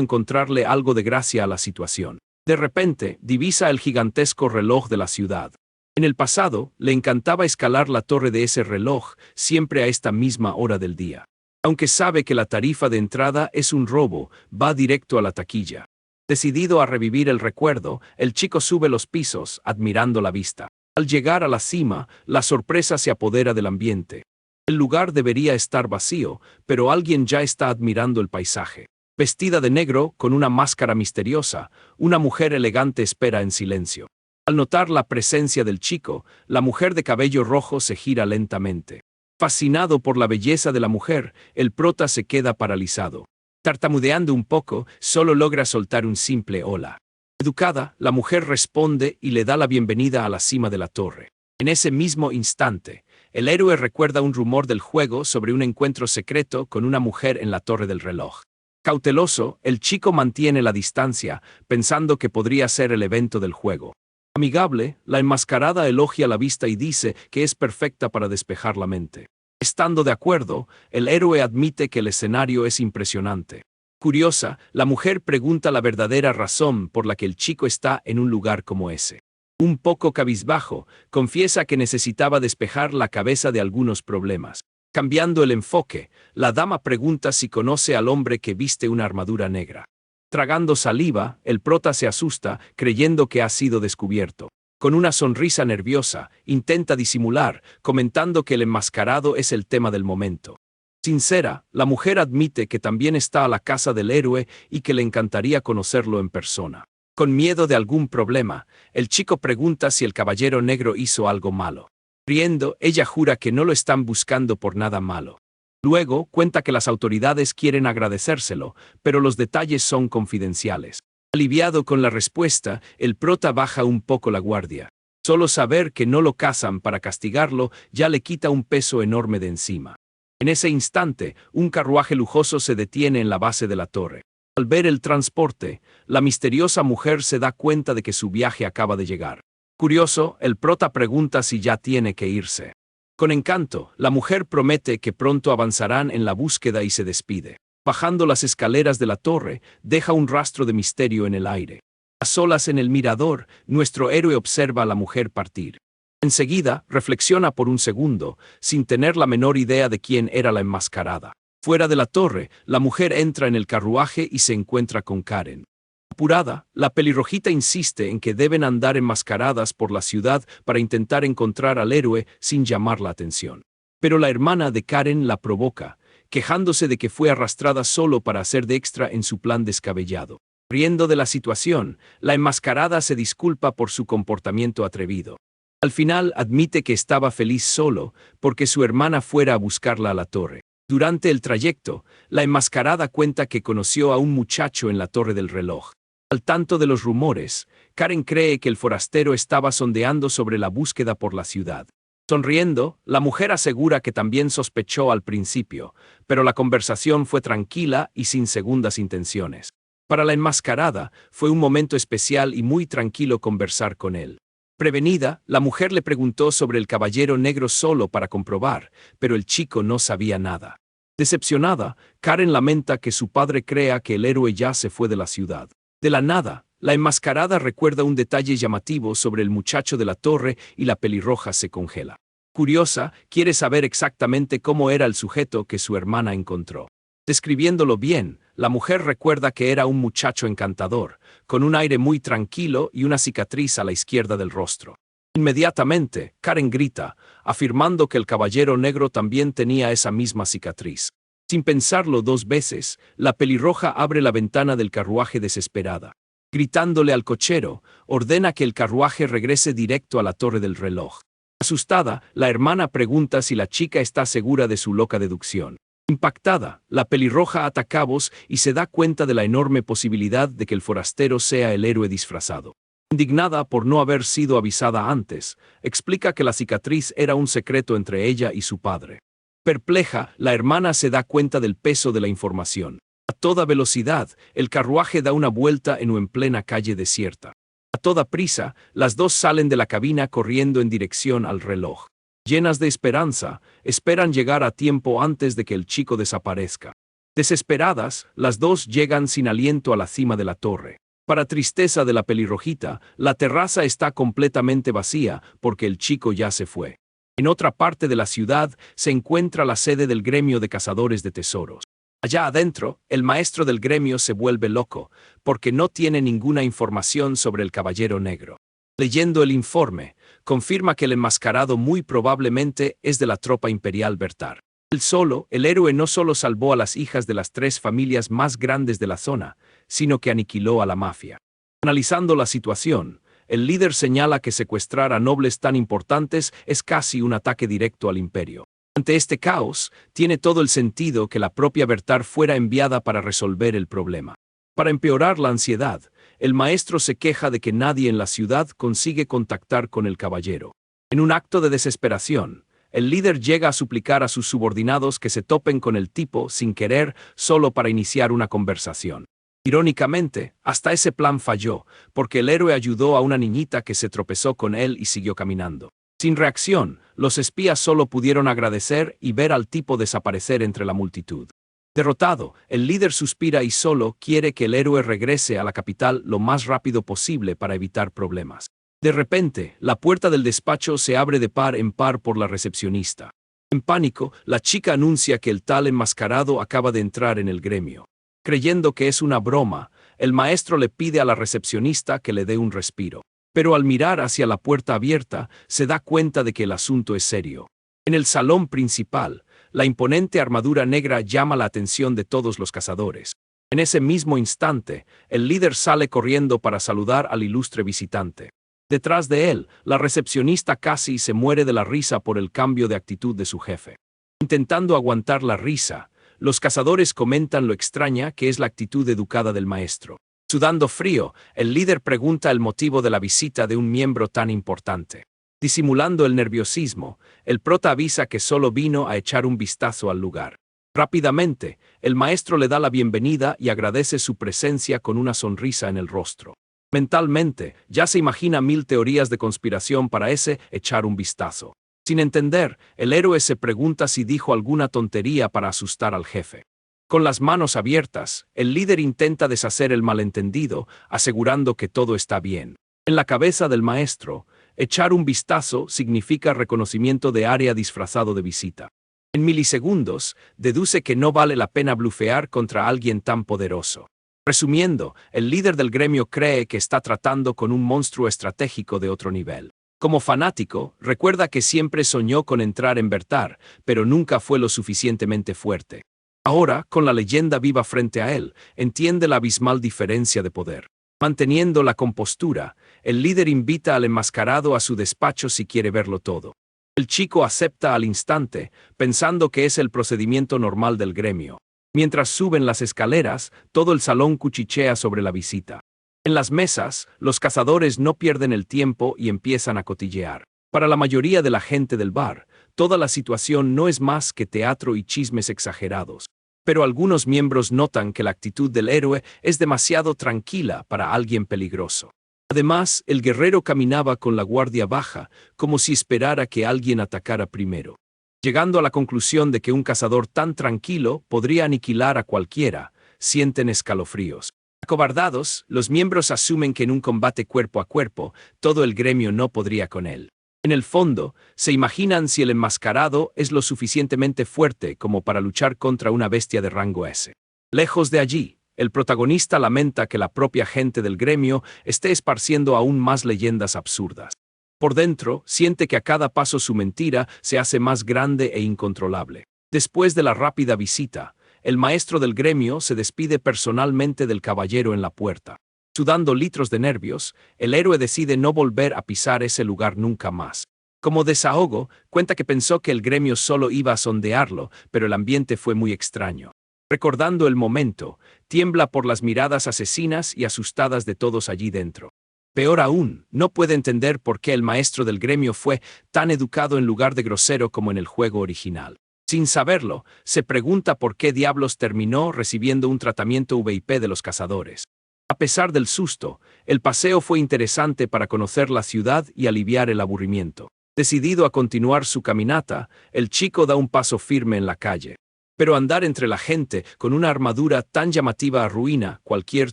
A: encontrarle algo de gracia a la situación. De repente, divisa el gigantesco reloj de la ciudad. En el pasado, le encantaba escalar la torre de ese reloj, siempre a esta misma hora del día. Aunque sabe que la tarifa de entrada es un robo, va directo a la taquilla. Decidido a revivir el recuerdo, el chico sube los pisos, admirando la vista. Al llegar a la cima, la sorpresa se apodera del ambiente. El lugar debería estar vacío, pero alguien ya está admirando el paisaje. Vestida de negro, con una máscara misteriosa, una mujer elegante espera en silencio. Al notar la presencia del chico, la mujer de cabello rojo se gira lentamente. Fascinado por la belleza de la mujer, el prota se queda paralizado. Tartamudeando un poco, solo logra soltar un simple hola. Educada, la mujer responde y le da la bienvenida a la cima de la torre. En ese mismo instante, el héroe recuerda un rumor del juego sobre un encuentro secreto con una mujer en la torre del reloj. Cauteloso, el chico mantiene la distancia, pensando que podría ser el evento del juego. Amigable, la enmascarada elogia la vista y dice que es perfecta para despejar la mente. Estando de acuerdo, el héroe admite que el escenario es impresionante. Curiosa, la mujer pregunta la verdadera razón por la que el chico está en un lugar como ese. Un poco cabizbajo, confiesa que necesitaba despejar la cabeza de algunos problemas. Cambiando el enfoque, la dama pregunta si conoce al hombre que viste una armadura negra. Tragando saliva, el prota se asusta, creyendo que ha sido descubierto. Con una sonrisa nerviosa, intenta disimular, comentando que el enmascarado es el tema del momento. Sincera, la mujer admite que también está a la casa del héroe y que le encantaría conocerlo en persona. Con miedo de algún problema, el chico pregunta si el caballero negro hizo algo malo. Riendo, ella jura que no lo están buscando por nada malo. Luego, cuenta que las autoridades quieren agradecérselo, pero los detalles son confidenciales. Aliviado con la respuesta, el prota baja un poco la guardia. Solo saber que no lo cazan para castigarlo ya le quita un peso enorme de encima. En ese instante, un carruaje lujoso se detiene en la base de la torre. Al ver el transporte, la misteriosa mujer se da cuenta de que su viaje acaba de llegar. Curioso, el prota pregunta si ya tiene que irse. Con encanto, la mujer promete que pronto avanzarán en la búsqueda y se despide. Bajando las escaleras de la torre, deja un rastro de misterio en el aire. A solas en el mirador, nuestro héroe observa a la mujer partir. Enseguida, reflexiona por un segundo, sin tener la menor idea de quién era la enmascarada. Fuera de la torre, la mujer entra en el carruaje y se encuentra con Karen. Apurada, la pelirrojita insiste en que deben andar enmascaradas por la ciudad para intentar encontrar al héroe sin llamar la atención. Pero la hermana de Karen la provoca, quejándose de que fue arrastrada solo para hacer de extra en su plan descabellado. Riendo de la situación, la enmascarada se disculpa por su comportamiento atrevido. Al final admite que estaba feliz solo porque su hermana fuera a buscarla a la torre. Durante el trayecto, la enmascarada cuenta que conoció a un muchacho en la torre del reloj. Al tanto de los rumores, Karen cree que el forastero estaba sondeando sobre la búsqueda por la ciudad. Sonriendo, la mujer asegura que también sospechó al principio, pero la conversación fue tranquila y sin segundas intenciones. Para la enmascarada, fue un momento especial y muy tranquilo conversar con él. Prevenida, la mujer le preguntó sobre el caballero negro solo para comprobar, pero el chico no sabía nada. Decepcionada, Karen lamenta que su padre crea que el héroe ya se fue de la ciudad. De la nada, la enmascarada recuerda un detalle llamativo sobre el muchacho de la torre y la pelirroja se congela. Curiosa, quiere saber exactamente cómo era el sujeto que su hermana encontró. Describiéndolo bien, la mujer recuerda que era un muchacho encantador, con un aire muy tranquilo y una cicatriz a la izquierda del rostro. Inmediatamente, Karen grita, afirmando que el caballero negro también tenía esa misma cicatriz. Sin pensarlo dos veces, la pelirroja abre la ventana del carruaje desesperada. Gritándole al cochero, ordena que el carruaje regrese directo a la torre del reloj. Asustada, la hermana pregunta si la chica está segura de su loca deducción. Impactada, la pelirroja ata cabos y se da cuenta de la enorme posibilidad de que el forastero sea el héroe disfrazado. Indignada por no haber sido avisada antes, explica que la cicatriz era un secreto entre ella y su padre. Perpleja, la hermana se da cuenta del peso de la información. A toda velocidad, el carruaje da una vuelta en plena calle desierta. A toda prisa, las dos salen de la cabina corriendo en dirección al reloj. Llenas de esperanza, esperan llegar a tiempo antes de que el chico desaparezca. Desesperadas, las dos llegan sin aliento a la cima de la torre. Para tristeza de la pelirrojita, la terraza está completamente vacía porque el chico ya se fue. En otra parte de la ciudad se encuentra la sede del gremio de cazadores de tesoros. Allá adentro, el maestro del gremio se vuelve loco porque no tiene ninguna información sobre el caballero negro. Leyendo el informe, confirma que el enmascarado muy probablemente es de la tropa imperial Bertar. El héroe no solo salvó a las hijas de las 3 familias más grandes de la zona, sino que aniquiló a la mafia. Analizando la situación, el líder señala que secuestrar a nobles tan importantes es casi un ataque directo al imperio. Ante este caos, tiene todo el sentido que la propia Bertar fuera enviada para resolver el problema. Para empeorar la ansiedad, el maestro se queja de que nadie en la ciudad consigue contactar con el caballero. En un acto de desesperación, el líder llega a suplicar a sus subordinados que se topen con el tipo sin querer solo para iniciar una conversación. Irónicamente, hasta ese plan falló, porque el héroe ayudó a una niñita que se tropezó con él y siguió caminando. Sin reacción, los espías solo pudieron agradecer y ver al tipo desaparecer entre la multitud. Derrotado, el líder suspira y solo quiere que el héroe regrese a la capital lo más rápido posible para evitar problemas. De repente, la puerta del despacho se abre de par en par por la recepcionista. En pánico, la chica anuncia que el tal enmascarado acaba de entrar en el gremio. Creyendo que es una broma, el maestro le pide a la recepcionista que le dé un respiro. Pero al mirar hacia la puerta abierta, se da cuenta de que el asunto es serio. En el salón principal, la imponente armadura negra llama la atención de todos los cazadores. En ese mismo instante, el líder sale corriendo para saludar al ilustre visitante. Detrás de él, la recepcionista casi se muere de la risa por el cambio de actitud de su jefe. Intentando aguantar la risa, los cazadores comentan lo extraña que es la actitud educada del maestro. Sudando frío, el líder pregunta el motivo de la visita de un miembro tan importante. Disimulando el nerviosismo, el prota avisa que solo vino a echar un vistazo al lugar. Rápidamente, el maestro le da la bienvenida y agradece su presencia con una sonrisa en el rostro. Mentalmente, ya se imagina 1000 teorías de conspiración para echar un vistazo. Sin entender, el héroe se pregunta si dijo alguna tontería para asustar al jefe. Con las manos abiertas, el líder intenta deshacer el malentendido, asegurando que todo está bien. En la cabeza del maestro, echar un vistazo significa reconocimiento de área disfrazado de visita. En milisegundos, deduce que no vale la pena blufear contra alguien tan poderoso. Resumiendo, el líder del gremio cree que está tratando con un monstruo estratégico de otro nivel. Como fanático, recuerda que siempre soñó con entrar en Bertar, pero nunca fue lo suficientemente fuerte. Ahora, con la leyenda viva frente a él, entiende la abismal diferencia de poder. Manteniendo la compostura, el líder invita al enmascarado a su despacho si quiere verlo todo. El chico acepta al instante, pensando que es el procedimiento normal del gremio. Mientras suben las escaleras, todo el salón cuchichea sobre la visita. En las mesas, los cazadores no pierden el tiempo y empiezan a cotillear. Para la mayoría de la gente del bar, toda la situación no es más que teatro y chismes exagerados. Pero algunos miembros notan que la actitud del héroe es demasiado tranquila para alguien peligroso. Además, el guerrero caminaba con la guardia baja, como si esperara que alguien atacara primero. Llegando a la conclusión de que un cazador tan tranquilo podría aniquilar a cualquiera, sienten escalofríos. Acobardados, los miembros asumen que en un combate cuerpo a cuerpo, todo el gremio no podría con él. En el fondo, se imaginan si el enmascarado es lo suficientemente fuerte como para luchar contra una bestia de rango S. Lejos de allí, el protagonista lamenta que la propia gente del gremio esté esparciendo aún más leyendas absurdas. Por dentro, siente que a cada paso su mentira se hace más grande e incontrolable. Después de la rápida visita, el maestro del gremio se despide personalmente del caballero en la puerta. Sudando litros de nervios, el héroe decide no volver a pisar ese lugar nunca más. Como desahogo, cuenta que pensó que el gremio solo iba a sondearlo, pero el ambiente fue muy extraño. Recordando el momento, tiembla por las miradas asesinas y asustadas de todos allí dentro. Peor aún, no puede entender por qué el maestro del gremio fue tan educado en lugar de grosero como en el juego original. Sin saberlo, se pregunta por qué diablos terminó recibiendo un tratamiento VIP de los cazadores. A pesar del susto, el paseo fue interesante para conocer la ciudad y aliviar el aburrimiento. Decidido a continuar su caminata, el chico da un paso firme en la calle. Pero andar entre la gente con una armadura tan llamativa arruina cualquier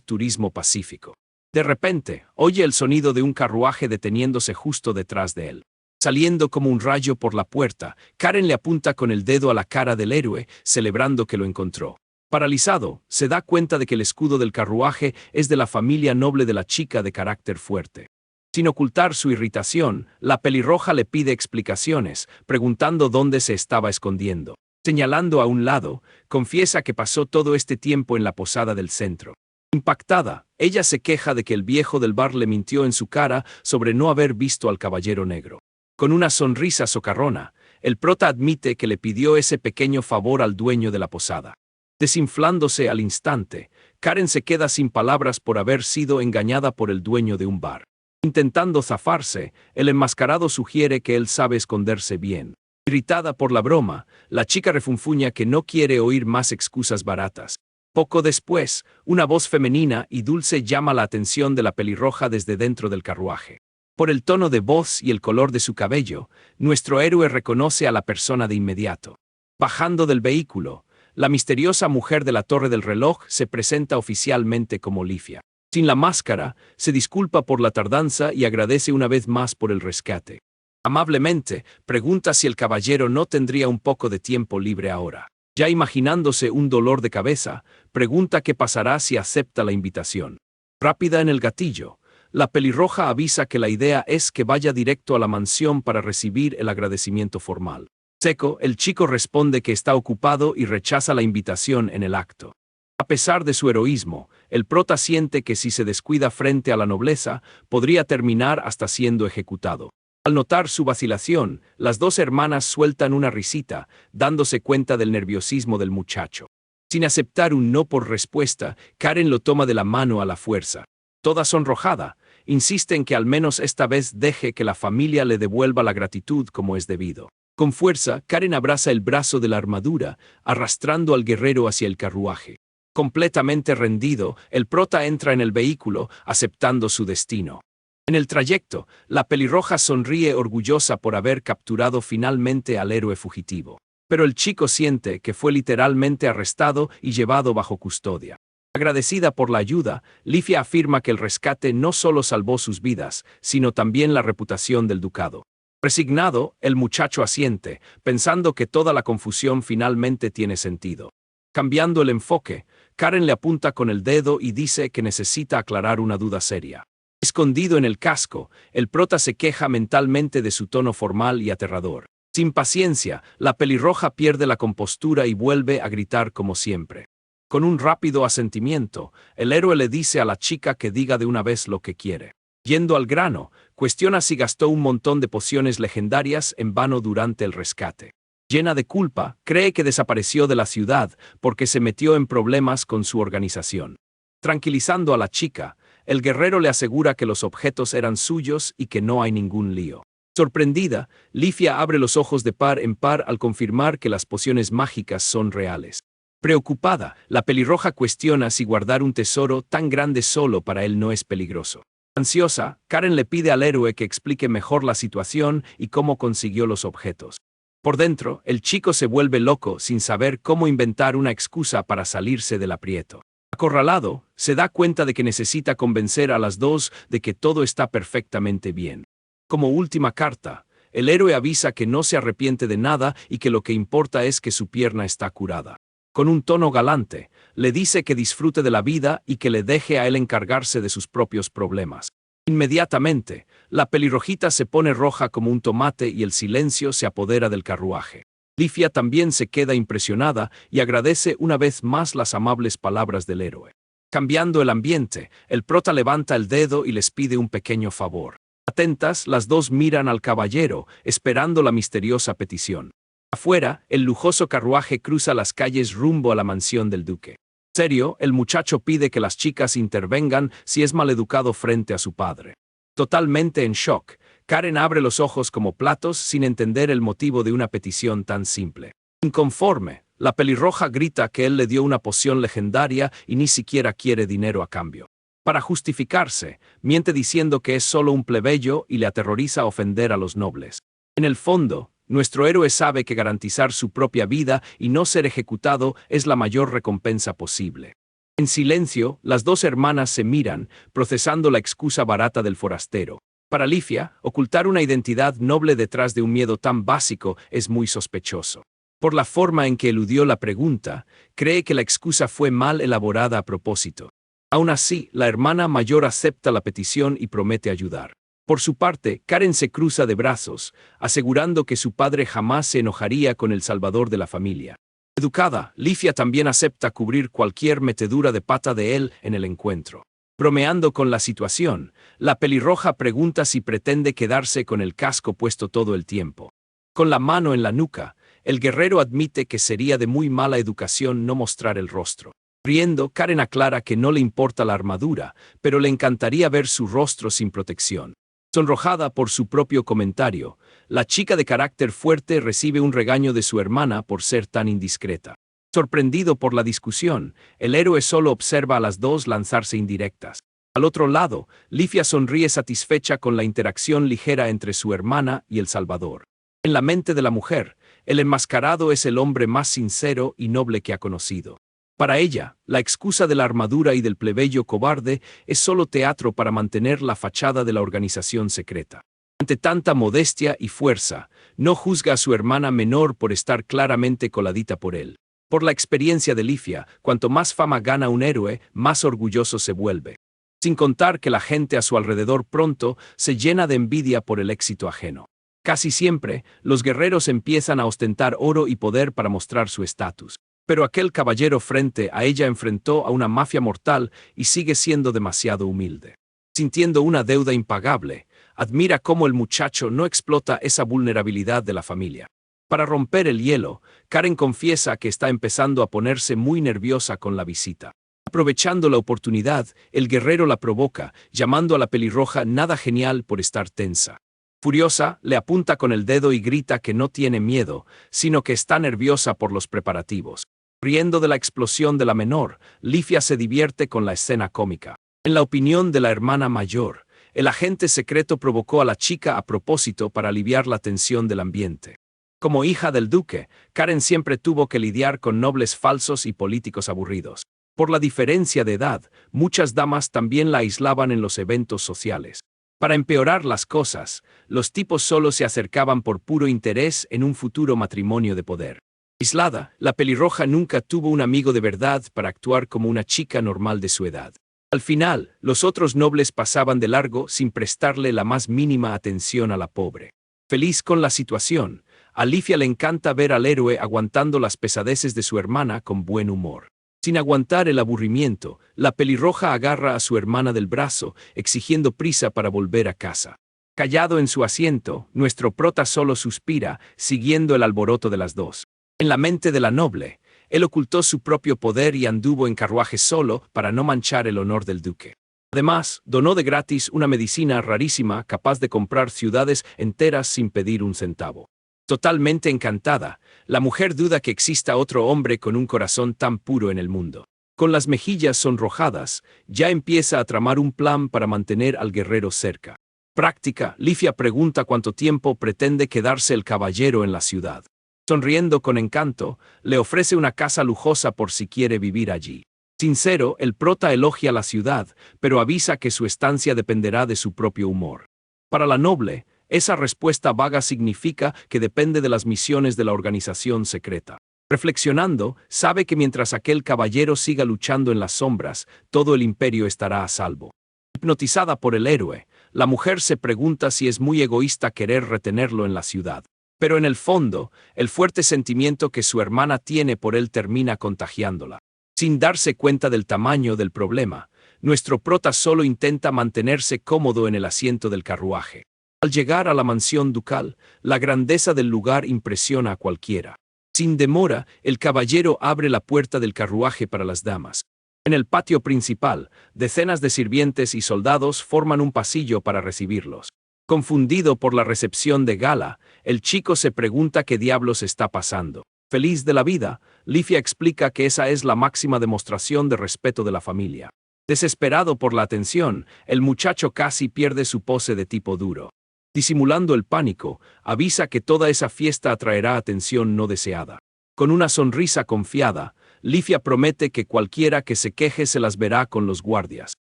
A: turismo pacífico. De repente, oye el sonido de un carruaje deteniéndose justo detrás de él. Saliendo como un rayo por la puerta, Karen le apunta con el dedo a la cara del héroe, celebrando que lo encontró. Paralizado, se da cuenta de que el escudo del carruaje es de la familia noble de la chica de carácter fuerte. Sin ocultar su irritación, la pelirroja le pide explicaciones, preguntando dónde se estaba escondiendo. Señalando a un lado, confiesa que pasó todo este tiempo en la posada del centro. Impactada, ella se queja de que el viejo del bar le mintió en su cara sobre no haber visto al caballero negro. Con una sonrisa socarrona, el prota admite que le pidió ese pequeño favor al dueño de la posada. Desinflándose al instante, Karen se queda sin palabras por haber sido engañada por el dueño de un bar. Intentando zafarse, el enmascarado sugiere que él sabe esconderse bien. Irritada por la broma, la chica refunfuña que no quiere oír más excusas baratas. Poco después, una voz femenina y dulce llama la atención de la pelirroja desde dentro del carruaje. Por el tono de voz y el color de su cabello, nuestro héroe reconoce a la persona de inmediato. Bajando del vehículo, la misteriosa mujer de la torre del reloj se presenta oficialmente como Lifia. Sin la máscara, se disculpa por la tardanza y agradece una vez más por el rescate. Amablemente, pregunta si el caballero no tendría un poco de tiempo libre ahora. Ya imaginándose un dolor de cabeza, pregunta qué pasará si acepta la invitación. Rápida en el gatillo, la pelirroja avisa que la idea es que vaya directo a la mansión para recibir el agradecimiento formal. Seco, el chico responde que está ocupado y rechaza la invitación en el acto. A pesar de su heroísmo, el prota siente que si se descuida frente a la nobleza, podría terminar hasta siendo ejecutado. Al notar su vacilación, las dos hermanas sueltan una risita, dándose cuenta del nerviosismo del muchacho. Sin aceptar un no por respuesta, Karen lo toma de la mano a la fuerza. Toda sonrojada, insiste en que al menos esta vez deje que la familia le devuelva la gratitud como es debido. Con fuerza, Karen abraza el brazo de la armadura, arrastrando al guerrero hacia el carruaje. Completamente rendido, el prota entra en el vehículo, aceptando su destino. En el trayecto, la pelirroja sonríe orgullosa por haber capturado finalmente al héroe fugitivo. Pero el chico siente que fue literalmente arrestado y llevado bajo custodia. Agradecida por la ayuda, Lifia afirma que el rescate no solo salvó sus vidas, sino también la reputación del ducado. Resignado, el muchacho asiente, pensando que toda la confusión finalmente tiene sentido. Cambiando el enfoque, Karen le apunta con el dedo y dice que necesita aclarar una duda seria. Escondido en el casco, el prota se queja mentalmente de su tono formal y aterrador. Sin paciencia, la pelirroja pierde la compostura y vuelve a gritar como siempre. Con un rápido asentimiento, el héroe le dice a la chica que diga de una vez lo que quiere. Yendo al grano, cuestiona si gastó un montón de pociones legendarias en vano durante el rescate. Llena de culpa, cree que desapareció de la ciudad porque se metió en problemas con su organización. Tranquilizando a la chica, el guerrero le asegura que los objetos eran suyos y que no hay ningún lío. Sorprendida, Lifia abre los ojos de par en par al confirmar que las pociones mágicas son reales. Preocupada, la pelirroja cuestiona si guardar un tesoro tan grande solo para él no es peligroso. Ansiosa, Karen le pide al héroe que explique mejor la situación y cómo consiguió los objetos. Por dentro, el chico se vuelve loco sin saber cómo inventar una excusa para salirse del aprieto. Acorralado, se da cuenta de que necesita convencer a las dos de que todo está perfectamente bien. Como última carta, el héroe avisa que no se arrepiente de nada y que lo que importa es que su pierna está curada. Con un tono galante, le dice que disfrute de la vida y que le deje a él encargarse de sus propios problemas. Inmediatamente, la pelirrojita se pone roja como un tomate y el silencio se apodera del carruaje. Lifia también se queda impresionada y agradece una vez más las amables palabras del héroe. Cambiando el ambiente, el prota levanta el dedo y les pide un pequeño favor. Atentas, las dos miran al caballero, esperando la misteriosa petición. Afuera, el lujoso carruaje cruza las calles rumbo a la mansión del duque. Serio, el muchacho pide que las chicas intervengan si es maleducado frente a su padre. Totalmente en shock, Karen abre los ojos como platos sin entender el motivo de una petición tan simple. Inconforme, la pelirroja grita que él le dio una poción legendaria y ni siquiera quiere dinero a cambio. Para justificarse, miente diciendo que es solo un plebeyo y le aterroriza ofender a los nobles. En el fondo, nuestro héroe sabe que garantizar su propia vida y no ser ejecutado es la mayor recompensa posible. En silencio, las dos hermanas se miran, procesando la excusa barata del forastero. Para Lifia, ocultar una identidad noble detrás de un miedo tan básico es muy sospechoso. Por la forma en que eludió la pregunta, cree que la excusa fue mal elaborada a propósito. Aún así, la hermana mayor acepta la petición y promete ayudar. Por su parte, Karen se cruza de brazos, asegurando que su padre jamás se enojaría con el salvador de la familia. Educada, Lifia también acepta cubrir cualquier metedura de pata de él en el encuentro. Bromeando con la situación, la pelirroja pregunta si pretende quedarse con el casco puesto todo el tiempo. Con la mano en la nuca, el guerrero admite que sería de muy mala educación no mostrar el rostro. Riendo, Karen aclara que no le importa la armadura, pero le encantaría ver su rostro sin protección. Sonrojada por su propio comentario, la chica de carácter fuerte recibe un regaño de su hermana por ser tan indiscreta. Sorprendido por la discusión, el héroe solo observa a las dos lanzarse indirectas. Al otro lado, Lifia sonríe satisfecha con la interacción ligera entre su hermana y el Salvador. En la mente de la mujer, el enmascarado es el hombre más sincero y noble que ha conocido. Para ella, la excusa de la armadura y del plebeyo cobarde es solo teatro para mantener la fachada de la organización secreta. Ante tanta modestia y fuerza, no juzga a su hermana menor por estar claramente coladita por él. Por la experiencia de Lifia, cuanto más fama gana un héroe, más orgulloso se vuelve. Sin contar que la gente a su alrededor pronto se llena de envidia por el éxito ajeno. Casi siempre, los guerreros empiezan a ostentar oro y poder para mostrar su estatus. Pero aquel caballero frente a ella enfrentó a una mafia mortal y sigue siendo demasiado humilde. Sintiendo una deuda impagable, admira cómo el muchacho no explota esa vulnerabilidad de la familia. Para romper el hielo, Karen confiesa que está empezando a ponerse muy nerviosa con la visita. Aprovechando la oportunidad, el guerrero la provoca, llamando a la pelirroja nada genial por estar tensa. Furiosa, le apunta con el dedo y grita que no tiene miedo, sino que está nerviosa por los preparativos. Riendo de la explosión de la menor, Lifia se divierte con la escena cómica. En la opinión de la hermana mayor, el agente secreto provocó a la chica a propósito para aliviar la tensión del ambiente. Como hija del duque, Karen siempre tuvo que lidiar con nobles falsos y políticos aburridos. Por la diferencia de edad, muchas damas también la aislaban en los eventos sociales. Para empeorar las cosas, los tipos solo se acercaban por puro interés en un futuro matrimonio de poder. Aislada, la pelirroja nunca tuvo un amigo de verdad para actuar como una chica normal de su edad. Al final, los otros nobles pasaban de largo sin prestarle la más mínima atención a la pobre. Feliz con la situación, a Lifia le encanta ver al héroe aguantando las pesadeces de su hermana con buen humor. Sin aguantar el aburrimiento, la pelirroja agarra a su hermana del brazo, exigiendo prisa para volver a casa. Callado en su asiento, nuestro prota solo suspira, siguiendo el alboroto de las dos. En la mente de la noble, él ocultó su propio poder y anduvo en carruaje solo para no manchar el honor del duque. Además, donó de gratis una medicina rarísima capaz de comprar ciudades enteras sin pedir un centavo. Totalmente encantada, la mujer duda que exista otro hombre con un corazón tan puro en el mundo. Con las mejillas sonrojadas, ya empieza a tramar un plan para mantener al guerrero cerca. Práctica, Lifia pregunta cuánto tiempo pretende quedarse el caballero en la ciudad. Sonriendo con encanto, le ofrece una casa lujosa por si quiere vivir allí. Sincero, el prota elogia la ciudad, pero avisa que su estancia dependerá de su propio humor. Para la noble, esa respuesta vaga significa que depende de las misiones de la organización secreta. Reflexionando, sabe que mientras aquel caballero siga luchando en las sombras, todo el imperio estará a salvo. Hipnotizada por el héroe, la mujer se pregunta si es muy egoísta querer retenerlo en la ciudad. Pero en el fondo, el fuerte sentimiento que su hermana tiene por él termina contagiándola. Sin darse cuenta del tamaño del problema, nuestro prota solo intenta mantenerse cómodo en el asiento del carruaje. Al llegar a la mansión ducal, la grandeza del lugar impresiona a cualquiera. Sin demora, el caballero abre la puerta del carruaje para las damas. En el patio principal, decenas de sirvientes y soldados forman un pasillo para recibirlos. Confundido por la recepción de gala, el chico se pregunta qué diablos está pasando. Feliz de la vida, Lifia explica que esa es la máxima demostración de respeto de la familia. Desesperado por la atención, el muchacho casi pierde su pose de tipo duro. Disimulando el pánico, avisa que toda esa fiesta atraerá atención no deseada. Con una sonrisa confiada, Lifia promete que cualquiera que se queje se las verá con los guardias.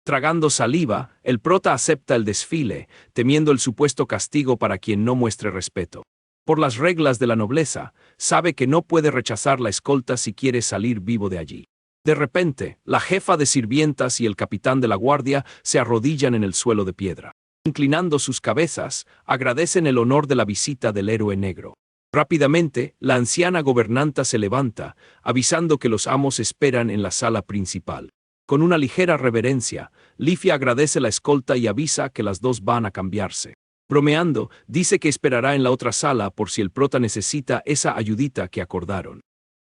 A: Tragando saliva, el prota acepta el desfile, temiendo el supuesto castigo para quien no muestre respeto. Por las reglas de la nobleza, sabe que no puede rechazar la escolta si quiere salir vivo de allí. De repente, la jefa de sirvientas y el capitán de la guardia se arrodillan en el suelo de piedra. Inclinando sus cabezas, agradecen el honor de la visita del héroe negro. Rápidamente, la anciana gobernanta se levanta, avisando que los amos esperan en la sala principal. Con una ligera reverencia, Lifia agradece la escolta y avisa que las dos van a cambiarse. Bromeando, dice que esperará en la otra sala por si el prota necesita esa ayudita que acordaron.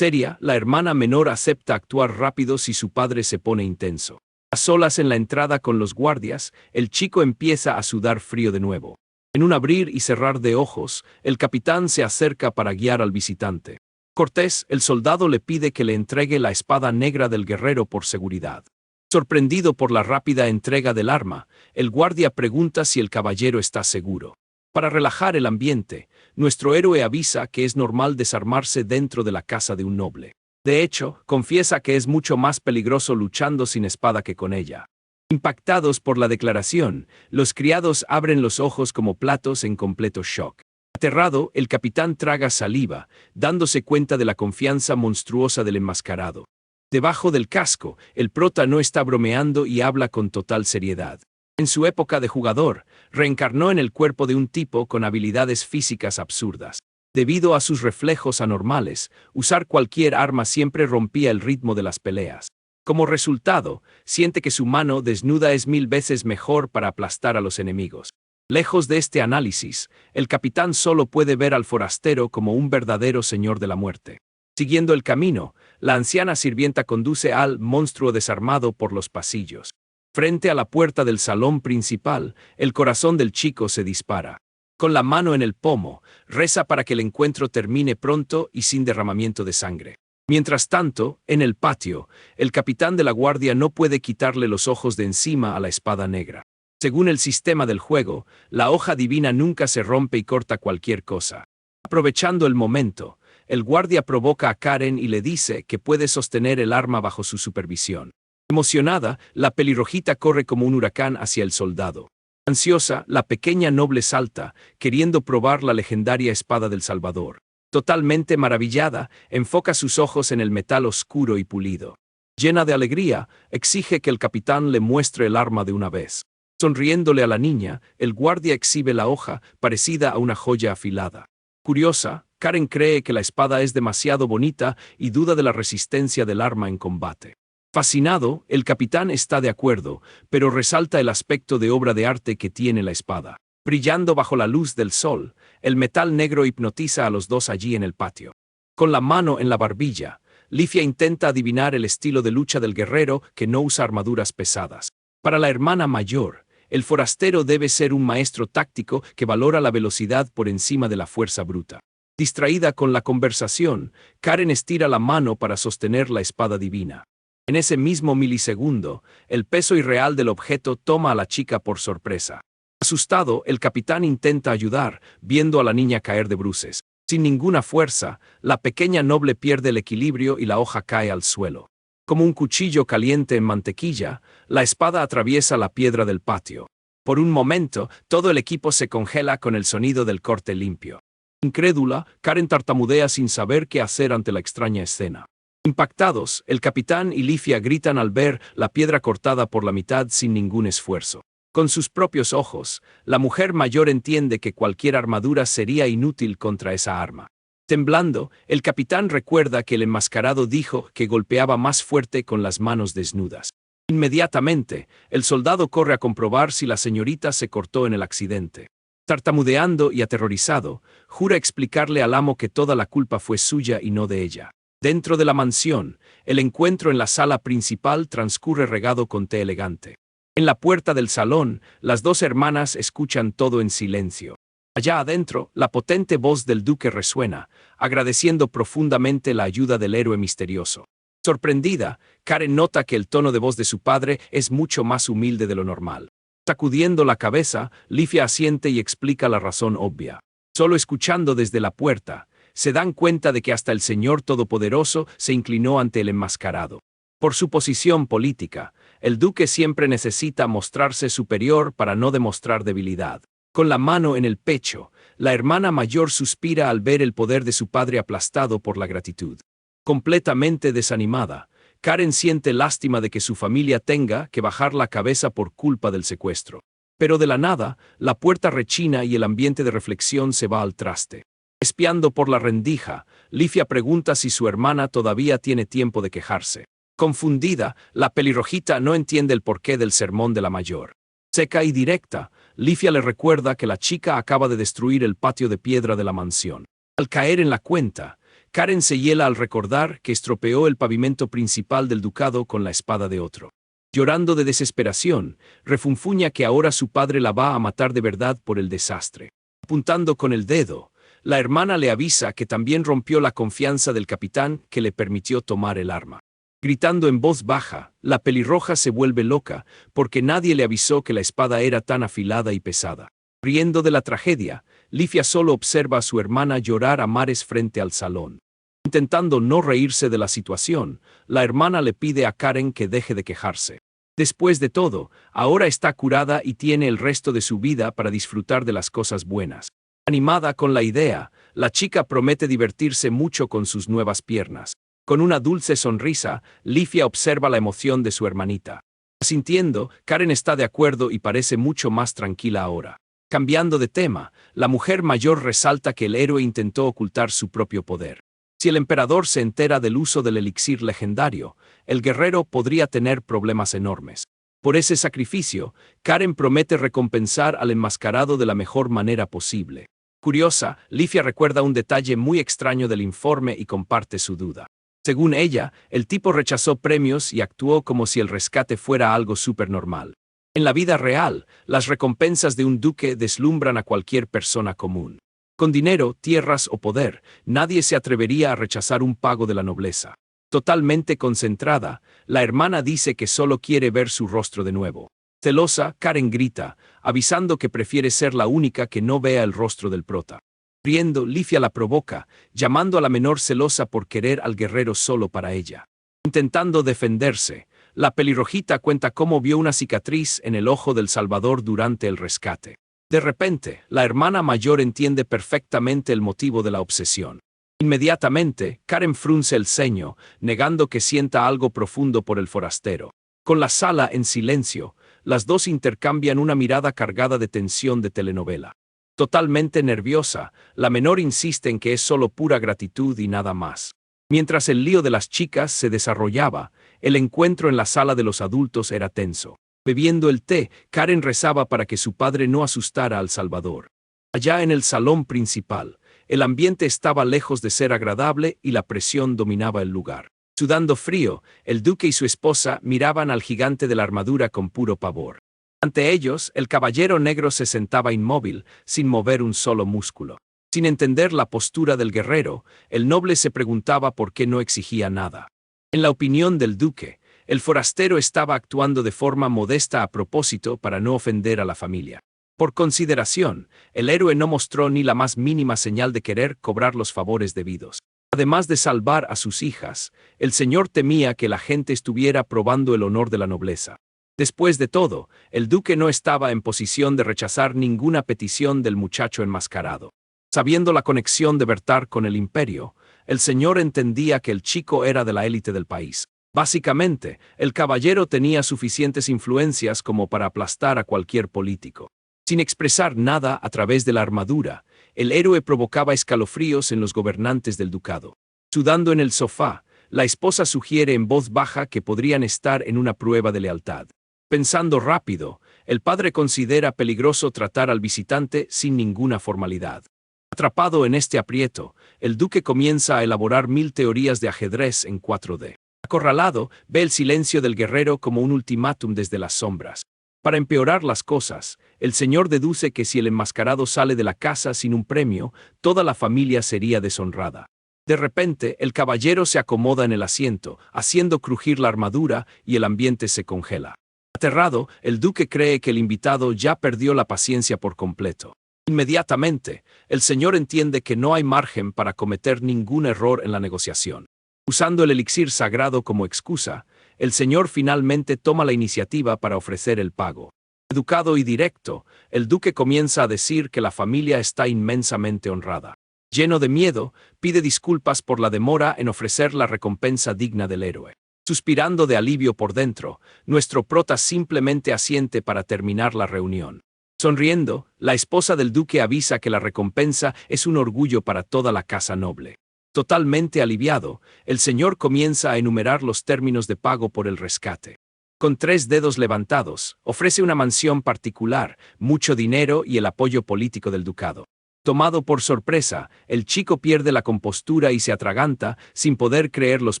A: Seria, la hermana menor acepta actuar rápido si su padre se pone intenso. A solas en la entrada con los guardias, el chico empieza a sudar frío de nuevo. En un abrir y cerrar de ojos, el capitán se acerca para guiar al visitante. Cortés, el soldado, le pide que le entregue la espada negra del guerrero por seguridad. Sorprendido por la rápida entrega del arma, el guardia pregunta si el caballero está seguro. Para relajar el ambiente, nuestro héroe avisa que es normal desarmarse dentro de la casa de un noble. De hecho, confiesa que es mucho más peligroso luchando sin espada que con ella. Impactados por la declaración, los criados abren los ojos como platos en completo shock. Aterrado, el capitán traga saliva, dándose cuenta de la confianza monstruosa del enmascarado. Debajo del casco, el prota no está bromeando y habla con total seriedad. En su época de jugador, reencarnó en el cuerpo de un tipo con habilidades físicas absurdas. Debido a sus reflejos anormales, usar cualquier arma siempre rompía el ritmo de las peleas. Como resultado, siente que su mano desnuda es 1000 veces mejor para aplastar a los enemigos. Lejos de este análisis, el capitán solo puede ver al forastero como un verdadero señor de la muerte. Siguiendo el camino, la anciana sirvienta conduce al monstruo desarmado por los pasillos. Frente a la puerta del salón principal, el corazón del chico se dispara. Con la mano en el pomo, reza para que el encuentro termine pronto y sin derramamiento de sangre. Mientras tanto, en el patio, el capitán de la guardia no puede quitarle los ojos de encima a la espada negra. Según el sistema del juego, la hoja divina nunca se rompe y corta cualquier cosa. Aprovechando el momento, el guardia provoca a Karen y le dice que puede sostener el arma bajo su supervisión. Emocionada, la pelirrojita corre como un huracán hacia el soldado. Ansiosa, la pequeña noble salta, queriendo probar la legendaria espada del Salvador. Totalmente maravillada, enfoca sus ojos en el metal oscuro y pulido. Llena de alegría, exige que el capitán le muestre el arma de una vez. Sonriéndole a la niña, el guardia exhibe la hoja, parecida a una joya afilada. Curiosa, Karen cree que la espada es demasiado bonita y duda de la resistencia del arma en combate. Fascinado, el capitán está de acuerdo, pero resalta el aspecto de obra de arte que tiene la espada. Brillando bajo la luz del sol, el metal negro hipnotiza a los dos allí en el patio. Con la mano en la barbilla, Lifia intenta adivinar el estilo de lucha del guerrero que no usa armaduras pesadas. Para la hermana mayor, el forastero debe ser un maestro táctico que valora la velocidad por encima de la fuerza bruta. Distraída con la conversación, Karen estira la mano para sostener la espada divina. En ese mismo milisegundo, el peso irreal del objeto toma a la chica por sorpresa. Asustado, el capitán intenta ayudar, viendo a la niña caer de bruces. Sin ninguna fuerza, la pequeña noble pierde el equilibrio y la hoja cae al suelo. Como un cuchillo caliente en mantequilla, la espada atraviesa la piedra del patio. Por un momento, todo el equipo se congela con el sonido del corte limpio. Incrédula, Karen tartamudea sin saber qué hacer ante la extraña escena. Impactados, el capitán y Lifia gritan al ver la piedra cortada por la mitad sin ningún esfuerzo. Con sus propios ojos, la mujer mayor entiende que cualquier armadura sería inútil contra esa arma. Temblando, el capitán recuerda que el enmascarado dijo que golpeaba más fuerte con las manos desnudas. Inmediatamente, el soldado corre a comprobar si la señorita se cortó en el accidente. Tartamudeando y aterrorizado, jura explicarle al amo que toda la culpa fue suya y no de ella. Dentro de la mansión, el encuentro en la sala principal transcurre regado con té elegante. En la puerta del salón, las dos hermanas escuchan todo en silencio. Allá adentro, la potente voz del duque resuena, agradeciendo profundamente la ayuda del héroe misterioso. Sorprendida, Karen nota que el tono de voz de su padre es mucho más humilde de lo normal. Sacudiendo la cabeza, Lifia asiente y explica la razón obvia. Solo escuchando desde la puerta, se dan cuenta de que hasta el Señor Todopoderoso se inclinó ante el enmascarado. Por su posición política, el duque siempre necesita mostrarse superior para no demostrar debilidad. Con la mano en el pecho, la hermana mayor suspira al ver el poder de su padre aplastado por la gratitud. Completamente desanimada, Karen siente lástima de que su familia tenga que bajar la cabeza por culpa del secuestro. Pero de la nada, la puerta rechina y el ambiente de reflexión se va al traste. Espiando por la rendija, Lifia pregunta si su hermana todavía tiene tiempo de quejarse. Confundida, la pelirrojita no entiende el porqué del sermón de la mayor. Seca y directa, Lifia le recuerda que la chica acaba de destruir el patio de piedra de la mansión. Al caer en la cuenta, Karen se hiela al recordar que estropeó el pavimento principal del ducado con la espada de otro. Llorando de desesperación, refunfuña que ahora su padre la va a matar de verdad por el desastre. Apuntando con el dedo, la hermana le avisa que también rompió la confianza del capitán que le permitió tomar el arma. Gritando en voz baja, la pelirroja se vuelve loca porque nadie le avisó que la espada era tan afilada y pesada. Riendo de la tragedia, Lifia solo observa a su hermana llorar a mares frente al salón. Intentando no reírse de la situación, la hermana le pide a Karen que deje de quejarse. Después de todo, ahora está curada y tiene el resto de su vida para disfrutar de las cosas buenas. Animada con la idea, la chica promete divertirse mucho con sus nuevas piernas. Con una dulce sonrisa, Lifia observa la emoción de su hermanita. Asintiendo, Karen está de acuerdo y parece mucho más tranquila ahora. Cambiando de tema, la mujer mayor resalta que el héroe intentó ocultar su propio poder. Si el emperador se entera del uso del elixir legendario, el guerrero podría tener problemas enormes. Por ese sacrificio, Karen promete recompensar al enmascarado de la mejor manera posible. Curiosa, Lifia recuerda un detalle muy extraño del informe y comparte su duda. Según ella, el tipo rechazó premios y actuó como si el rescate fuera algo supernormal. En la vida real, las recompensas de un duque deslumbran a cualquier persona común. Con dinero, tierras o poder, nadie se atrevería a rechazar un pago de la nobleza. Totalmente concentrada, la hermana dice que solo quiere ver su rostro de nuevo. Celosa, Karen grita, avisando que prefiere ser la única que no vea el rostro del prota. Riendo, Lifia la provoca, llamando a la menor celosa por querer al guerrero solo para ella. Intentando defenderse, la pelirrojita cuenta cómo vio una cicatriz en el ojo del Salvador durante el rescate. De repente, la hermana mayor entiende perfectamente el motivo de la obsesión. Inmediatamente, Karen frunce el ceño, negando que sienta algo profundo por el forastero. Con la sala en silencio, las dos intercambian una mirada cargada de tensión de telenovela. Totalmente nerviosa, la menor insiste en que es solo pura gratitud y nada más. Mientras el lío de las chicas se desarrollaba, el encuentro en la sala de los adultos era tenso. Bebiendo el té, Karen rezaba para que su padre no asustara al Salvador. Allá en el salón principal, el ambiente estaba lejos de ser agradable y la presión dominaba el lugar. Sudando frío, el duque y su esposa miraban al gigante de la armadura con puro pavor. Ante ellos, el caballero negro se sentaba inmóvil, sin mover un solo músculo. Sin entender la postura del guerrero, el noble se preguntaba por qué no exigía nada. En la opinión del duque, el forastero estaba actuando de forma modesta a propósito para no ofender a la familia. Por consideración, el héroe no mostró ni la más mínima señal de querer cobrar los favores debidos. Además de salvar a sus hijas, el señor temía que la gente estuviera probando el honor de la nobleza. Después de todo, el duque no estaba en posición de rechazar ninguna petición del muchacho enmascarado. Sabiendo la conexión de Bertar con el imperio, el señor entendía que el chico era de la élite del país. Básicamente, el caballero tenía suficientes influencias como para aplastar a cualquier político. Sin expresar nada a través de la armadura, el héroe provocaba escalofríos en los gobernantes del ducado. Sudando en el sofá, la esposa sugiere en voz baja que podrían estar en una prueba de lealtad. Pensando rápido, el padre considera peligroso tratar al visitante sin ninguna formalidad. Atrapado en este aprieto, el duque comienza a elaborar 1000 teorías de ajedrez en 4D. Acorralado, ve el silencio del guerrero como un ultimátum desde las sombras. Para empeorar las cosas, el señor deduce que si el enmascarado sale de la casa sin un premio, toda la familia sería deshonrada. De repente, el caballero se acomoda en el asiento, haciendo crujir la armadura y el ambiente se congela. Aterrado, el duque cree que el invitado ya perdió la paciencia por completo. Inmediatamente, el señor entiende que no hay margen para cometer ningún error en la negociación. Usando el elixir sagrado como excusa, el señor finalmente toma la iniciativa para ofrecer el pago. Educado y directo, el duque comienza a decir que la familia está inmensamente honrada. Lleno de miedo, pide disculpas por la demora en ofrecer la recompensa digna del héroe. Suspirando de alivio por dentro, nuestro prota simplemente asiente para terminar la reunión. Sonriendo, la esposa del duque avisa que la recompensa es un orgullo para toda la casa noble. Totalmente aliviado, el señor comienza a enumerar los términos de pago por el rescate. Con 3 dedos levantados, ofrece una mansión particular, mucho dinero y el apoyo político del ducado. Tomado por sorpresa, el chico pierde la compostura y se atraganta sin poder creer los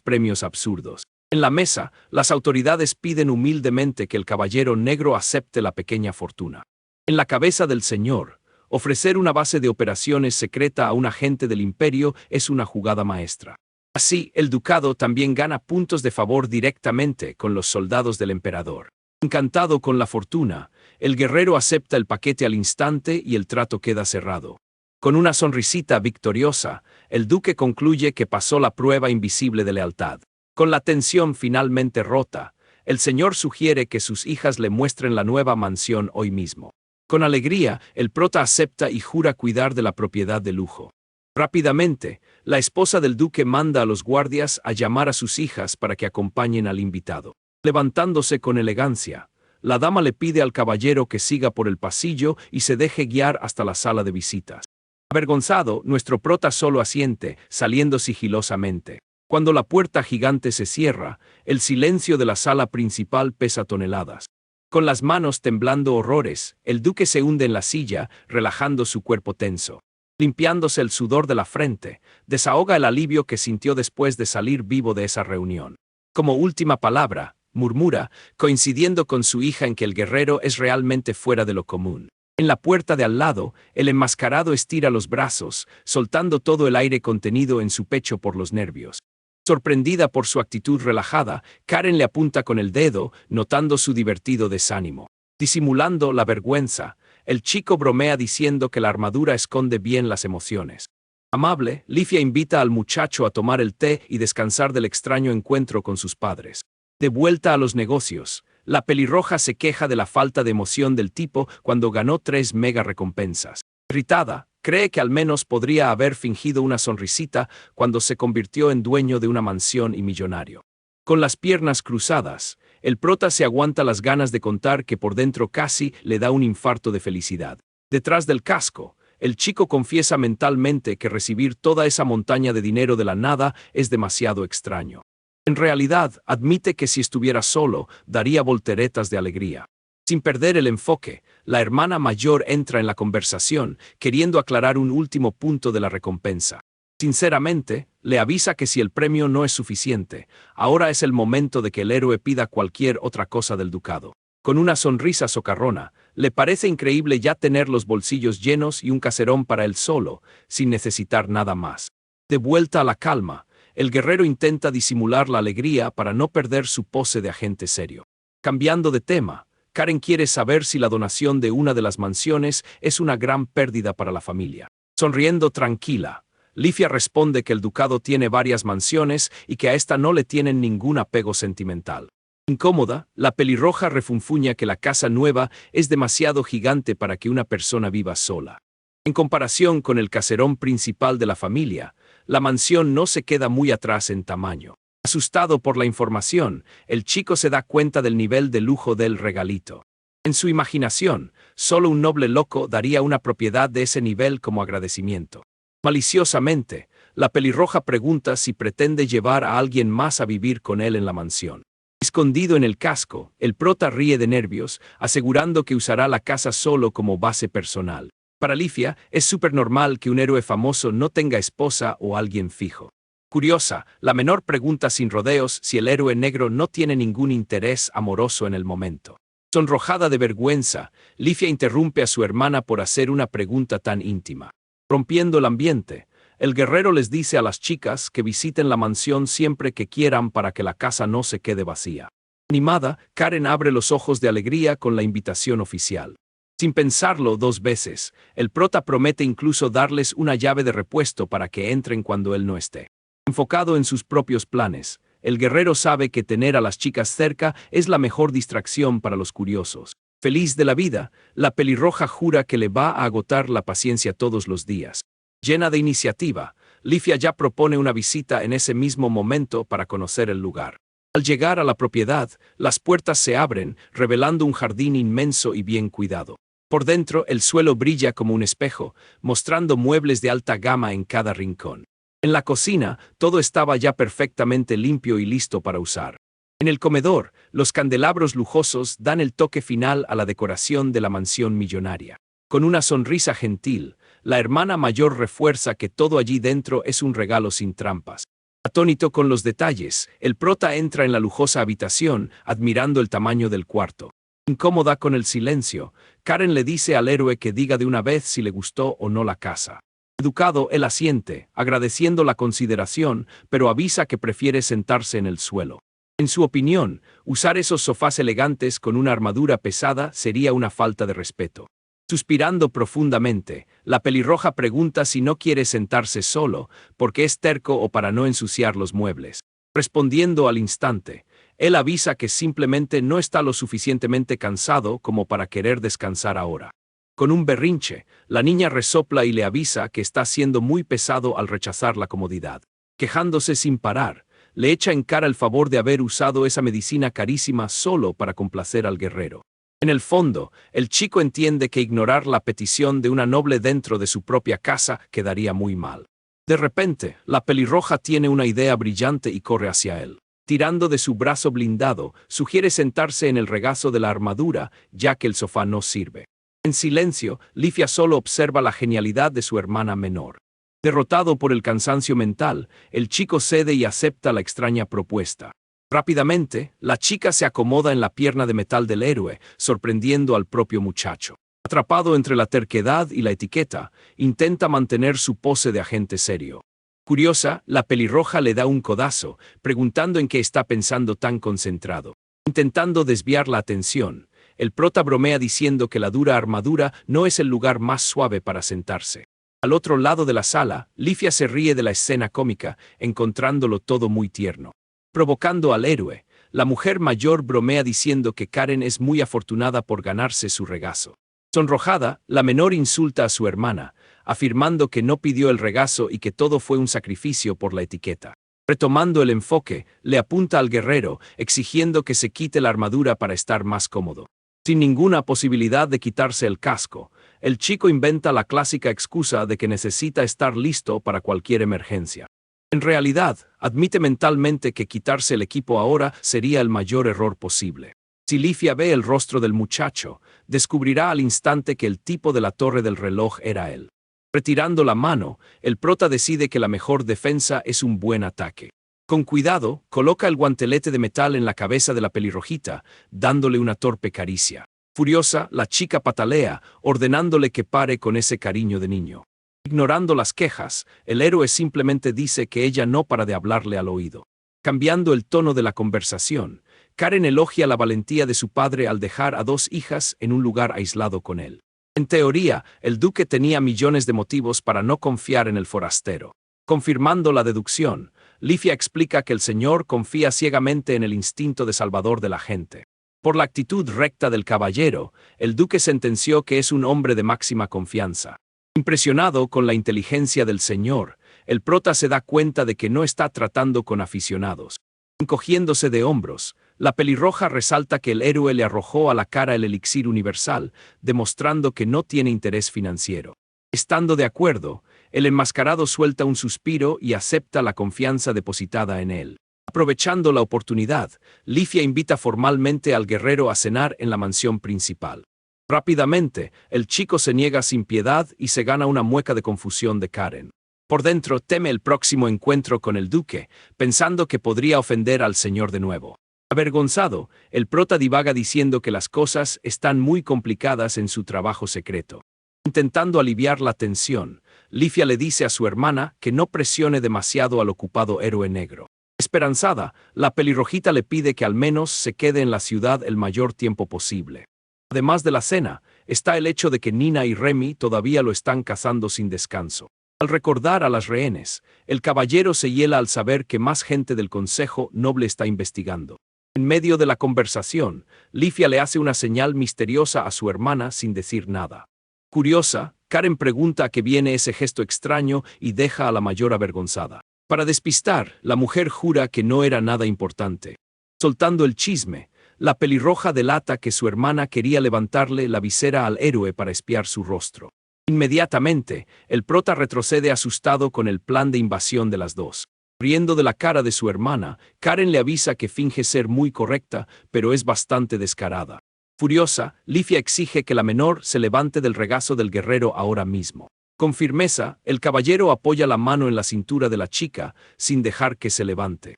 A: premios absurdos. En la mesa, las autoridades piden humildemente que el caballero negro acepte la pequeña fortuna. En la cabeza del señor, ofrecer una base de operaciones secreta a un agente del imperio es una jugada maestra. Así, el ducado también gana puntos de favor directamente con los soldados del emperador. Encantado con la fortuna, el guerrero acepta el paquete al instante y el trato queda cerrado. Con una sonrisita victoriosa, el duque concluye que pasó la prueba invisible de lealtad. Con la tensión finalmente rota, el señor sugiere que sus hijas le muestren la nueva mansión hoy mismo. Con alegría, el prota acepta y jura cuidar de la propiedad de lujo. Rápidamente, la esposa del duque manda a los guardias a llamar a sus hijas para que acompañen al invitado. Levantándose con elegancia, la dama le pide al caballero que siga por el pasillo y se deje guiar hasta la sala de visitas. Avergonzado, nuestro prota solo asiente, saliendo sigilosamente. Cuando la puerta gigante se cierra, el silencio de la sala principal pesa toneladas. Con las manos temblando horrores, el duque se hunde en la silla, relajando su cuerpo tenso. Limpiándose el sudor de la frente, desahoga el alivio que sintió después de salir vivo de esa reunión. Como última palabra, murmura, coincidiendo con su hija en que el guerrero es realmente fuera de lo común. En la puerta de al lado, el enmascarado estira los brazos, soltando todo el aire contenido en su pecho por los nervios. Sorprendida por su actitud relajada, Karen le apunta con el dedo, notando su divertido desánimo. Disimulando la vergüenza, el chico bromea diciendo que la armadura esconde bien las emociones. Amable, Lifia invita al muchacho a tomar el té y descansar del extraño encuentro con sus padres. De vuelta a los negocios, la pelirroja se queja de la falta de emoción del tipo cuando ganó 3 mega recompensas. Irritada, cree que al menos podría haber fingido una sonrisita cuando se convirtió en dueño de una mansión y millonario. Con las piernas cruzadas, el prota se aguanta las ganas de contar que por dentro casi le da un infarto de felicidad. Detrás del casco, el chico confiesa mentalmente que recibir toda esa montaña de dinero de la nada es demasiado extraño. En realidad, admite que si estuviera solo, daría volteretas de alegría. Sin perder el enfoque, la hermana mayor entra en la conversación, queriendo aclarar un último punto de la recompensa. Sinceramente, le avisa que si el premio no es suficiente, ahora es el momento de que el héroe pida cualquier otra cosa del ducado. Con una sonrisa socarrona, le parece increíble ya tener los bolsillos llenos y un caserón para él solo, sin necesitar nada más. De vuelta a la calma, el guerrero intenta disimular la alegría para no perder su pose de agente serio. Cambiando de tema, Karen quiere saber si la donación de una de las mansiones es una gran pérdida para la familia. Sonriendo tranquila, Lifia responde que el ducado tiene varias mansiones y que a esta no le tienen ningún apego sentimental. Incómoda, la pelirroja refunfuña que la casa nueva es demasiado gigante para que una persona viva sola. En comparación con el caserón principal de la familia, la mansión no se queda muy atrás en tamaño. Asustado por la información, el chico se da cuenta del nivel de lujo del regalito. En su imaginación, solo un noble loco daría una propiedad de ese nivel como agradecimiento. Maliciosamente, la pelirroja pregunta si pretende llevar a alguien más a vivir con él en la mansión. Escondido en el casco, el prota ríe de nervios, asegurando que usará la casa solo como base personal. Para Lifia, es súper normal que un héroe famoso no tenga esposa o alguien fijo. Curiosa, la menor pregunta sin rodeos si el héroe negro no tiene ningún interés amoroso en el momento. Sonrojada de vergüenza, Lifia interrumpe a su hermana por hacer una pregunta tan íntima. Rompiendo el ambiente, el guerrero les dice a las chicas que visiten la mansión siempre que quieran para que la casa no se quede vacía. Animada, Karen abre los ojos de alegría con la invitación oficial. Sin pensarlo 2 veces, el prota promete incluso darles una llave de repuesto para que entren cuando él no esté. Enfocado en sus propios planes, el guerrero sabe que tener a las chicas cerca es la mejor distracción para los curiosos. Feliz de la vida, la pelirroja jura que le va a agotar la paciencia todos los días. Llena de iniciativa, Lifia ya propone una visita en ese mismo momento para conocer el lugar. Al llegar a la propiedad, las puertas se abren, revelando un jardín inmenso y bien cuidado. Por dentro, el suelo brilla como un espejo, mostrando muebles de alta gama en cada rincón. En la cocina, todo estaba ya perfectamente limpio y listo para usar. En el comedor, los candelabros lujosos dan el toque final a la decoración de la mansión millonaria. Con una sonrisa gentil, La hermana mayor refuerza que todo allí dentro es un regalo sin trampas. Atónito con los detalles, el prota entra en la lujosa habitación, admirando el tamaño del cuarto. Incómoda con el silencio, Karen le dice al héroe que diga de una vez si le gustó o no la casa. Educado, él asiente, agradeciendo la consideración, pero avisa que prefiere sentarse en el suelo. En su opinión, usar esos sofás elegantes con una armadura pesada sería una falta de respeto. Suspirando profundamente, la pelirroja pregunta si no quiere sentarse solo, porque es terco o para no ensuciar los muebles. Respondiendo al instante, él avisa que simplemente no está lo suficientemente cansado como para querer descansar ahora. Con un berrinche, la niña resopla y le avisa que está siendo muy pesado al rechazar la comodidad. Quejándose sin parar, le echa en cara el favor de haber usado esa medicina carísima solo para complacer al guerrero. En el fondo, el chico entiende que ignorar la petición de una noble dentro de su propia casa quedaría muy mal. De repente, la pelirroja tiene una idea brillante y corre hacia él. Tirando de su brazo blindado, sugiere sentarse en el regazo de la armadura, ya que el sofá no sirve. En silencio, Lifia solo observa la genialidad de su hermana menor. Derrotado por el cansancio mental, el chico cede y acepta la extraña propuesta. Rápidamente, la chica se acomoda en la pierna de metal del héroe, sorprendiendo al propio muchacho. Atrapado entre la terquedad y la etiqueta, intenta mantener su pose de agente serio. Curiosa, la pelirroja le da un codazo, preguntando en qué está pensando tan concentrado. Intentando desviar la atención, el prota bromea diciendo que la dura armadura no es el lugar más suave para sentarse. Al otro lado de la sala, Lifia se ríe de la escena cómica, encontrándolo todo muy tierno. Provocando al héroe, la mujer mayor bromea diciendo que Karen es muy afortunada por ganarse su regazo. Sonrojada, la menor insulta a su hermana, afirmando que no pidió el regazo y que todo fue un sacrificio por la etiqueta. Retomando el enfoque, le apunta al guerrero, exigiendo que se quite la armadura para estar más cómodo. Sin ninguna posibilidad de quitarse el casco, el chico inventa la clásica excusa de que necesita estar listo para cualquier emergencia. En realidad, admite mentalmente que quitarse el equipo ahora sería el mayor error posible. Si Lifia ve el rostro del muchacho, descubrirá al instante que el tipo de la torre del reloj era él. Retirando la mano, el prota decide que la mejor defensa es un buen ataque. Con cuidado, coloca el guantelete de metal en la cabeza de la pelirrojita, dándole una torpe caricia. Furiosa, la chica patalea, ordenándole que pare con ese cariño de niño. Ignorando las quejas, el héroe simplemente dice que ella no para de hablarle al oído. Cambiando el tono de la conversación, Karen elogia la valentía de su padre al dejar a dos hijas en un lugar aislado con él. En teoría, el duque tenía millones de motivos para no confiar en el forastero. Confirmando la deducción, Lifia explica que el señor confía ciegamente en el instinto de salvador de la gente. Por la actitud recta del caballero, el duque sentenció que es un hombre de máxima confianza. Impresionado con la inteligencia del señor, el prota se da cuenta de que no está tratando con aficionados. Encogiéndose de hombros, la pelirroja resalta que el héroe le arrojó a la cara el elixir universal, demostrando que no tiene interés financiero. Estando de acuerdo, el enmascarado suelta un suspiro y acepta la confianza depositada en él. Aprovechando la oportunidad, Lifia invita formalmente al guerrero a cenar en la mansión principal. Rápidamente, el chico se niega sin piedad y se gana una mueca de confusión de Karen. Por dentro teme el próximo encuentro con el duque, pensando que podría ofender al señor de nuevo. Avergonzado, el prota divaga diciendo que las cosas están muy complicadas en su trabajo secreto. Intentando aliviar la tensión, Lifia le dice a su hermana que no presione demasiado al ocupado héroe negro. Esperanzada, la pelirrojita le pide que al menos se quede en la ciudad el mayor tiempo posible. Además de la cena, está el hecho de que Nina y Remy todavía lo están cazando sin descanso. Al recordar a las rehenes, el caballero se hiela al saber que más gente del Consejo Noble está investigando. En medio de la conversación, Lifia le hace una señal misteriosa a su hermana sin decir nada. Curiosa, Karen pregunta a qué viene ese gesto extraño y deja a la mayor avergonzada. Para despistar, la mujer jura que no era nada importante. Soltando el chisme, la pelirroja delata que su hermana quería levantarle la visera al héroe para espiar su rostro. Inmediatamente, el prota retrocede asustado con el plan de invasión de las dos. Riendo de la cara de su hermana, Karen le avisa que finge ser muy correcta, pero es bastante descarada. Furiosa, Lifia exige que la menor se levante del regazo del guerrero ahora mismo. Con firmeza, el caballero apoya la mano en la cintura de la chica, sin dejar que se levante.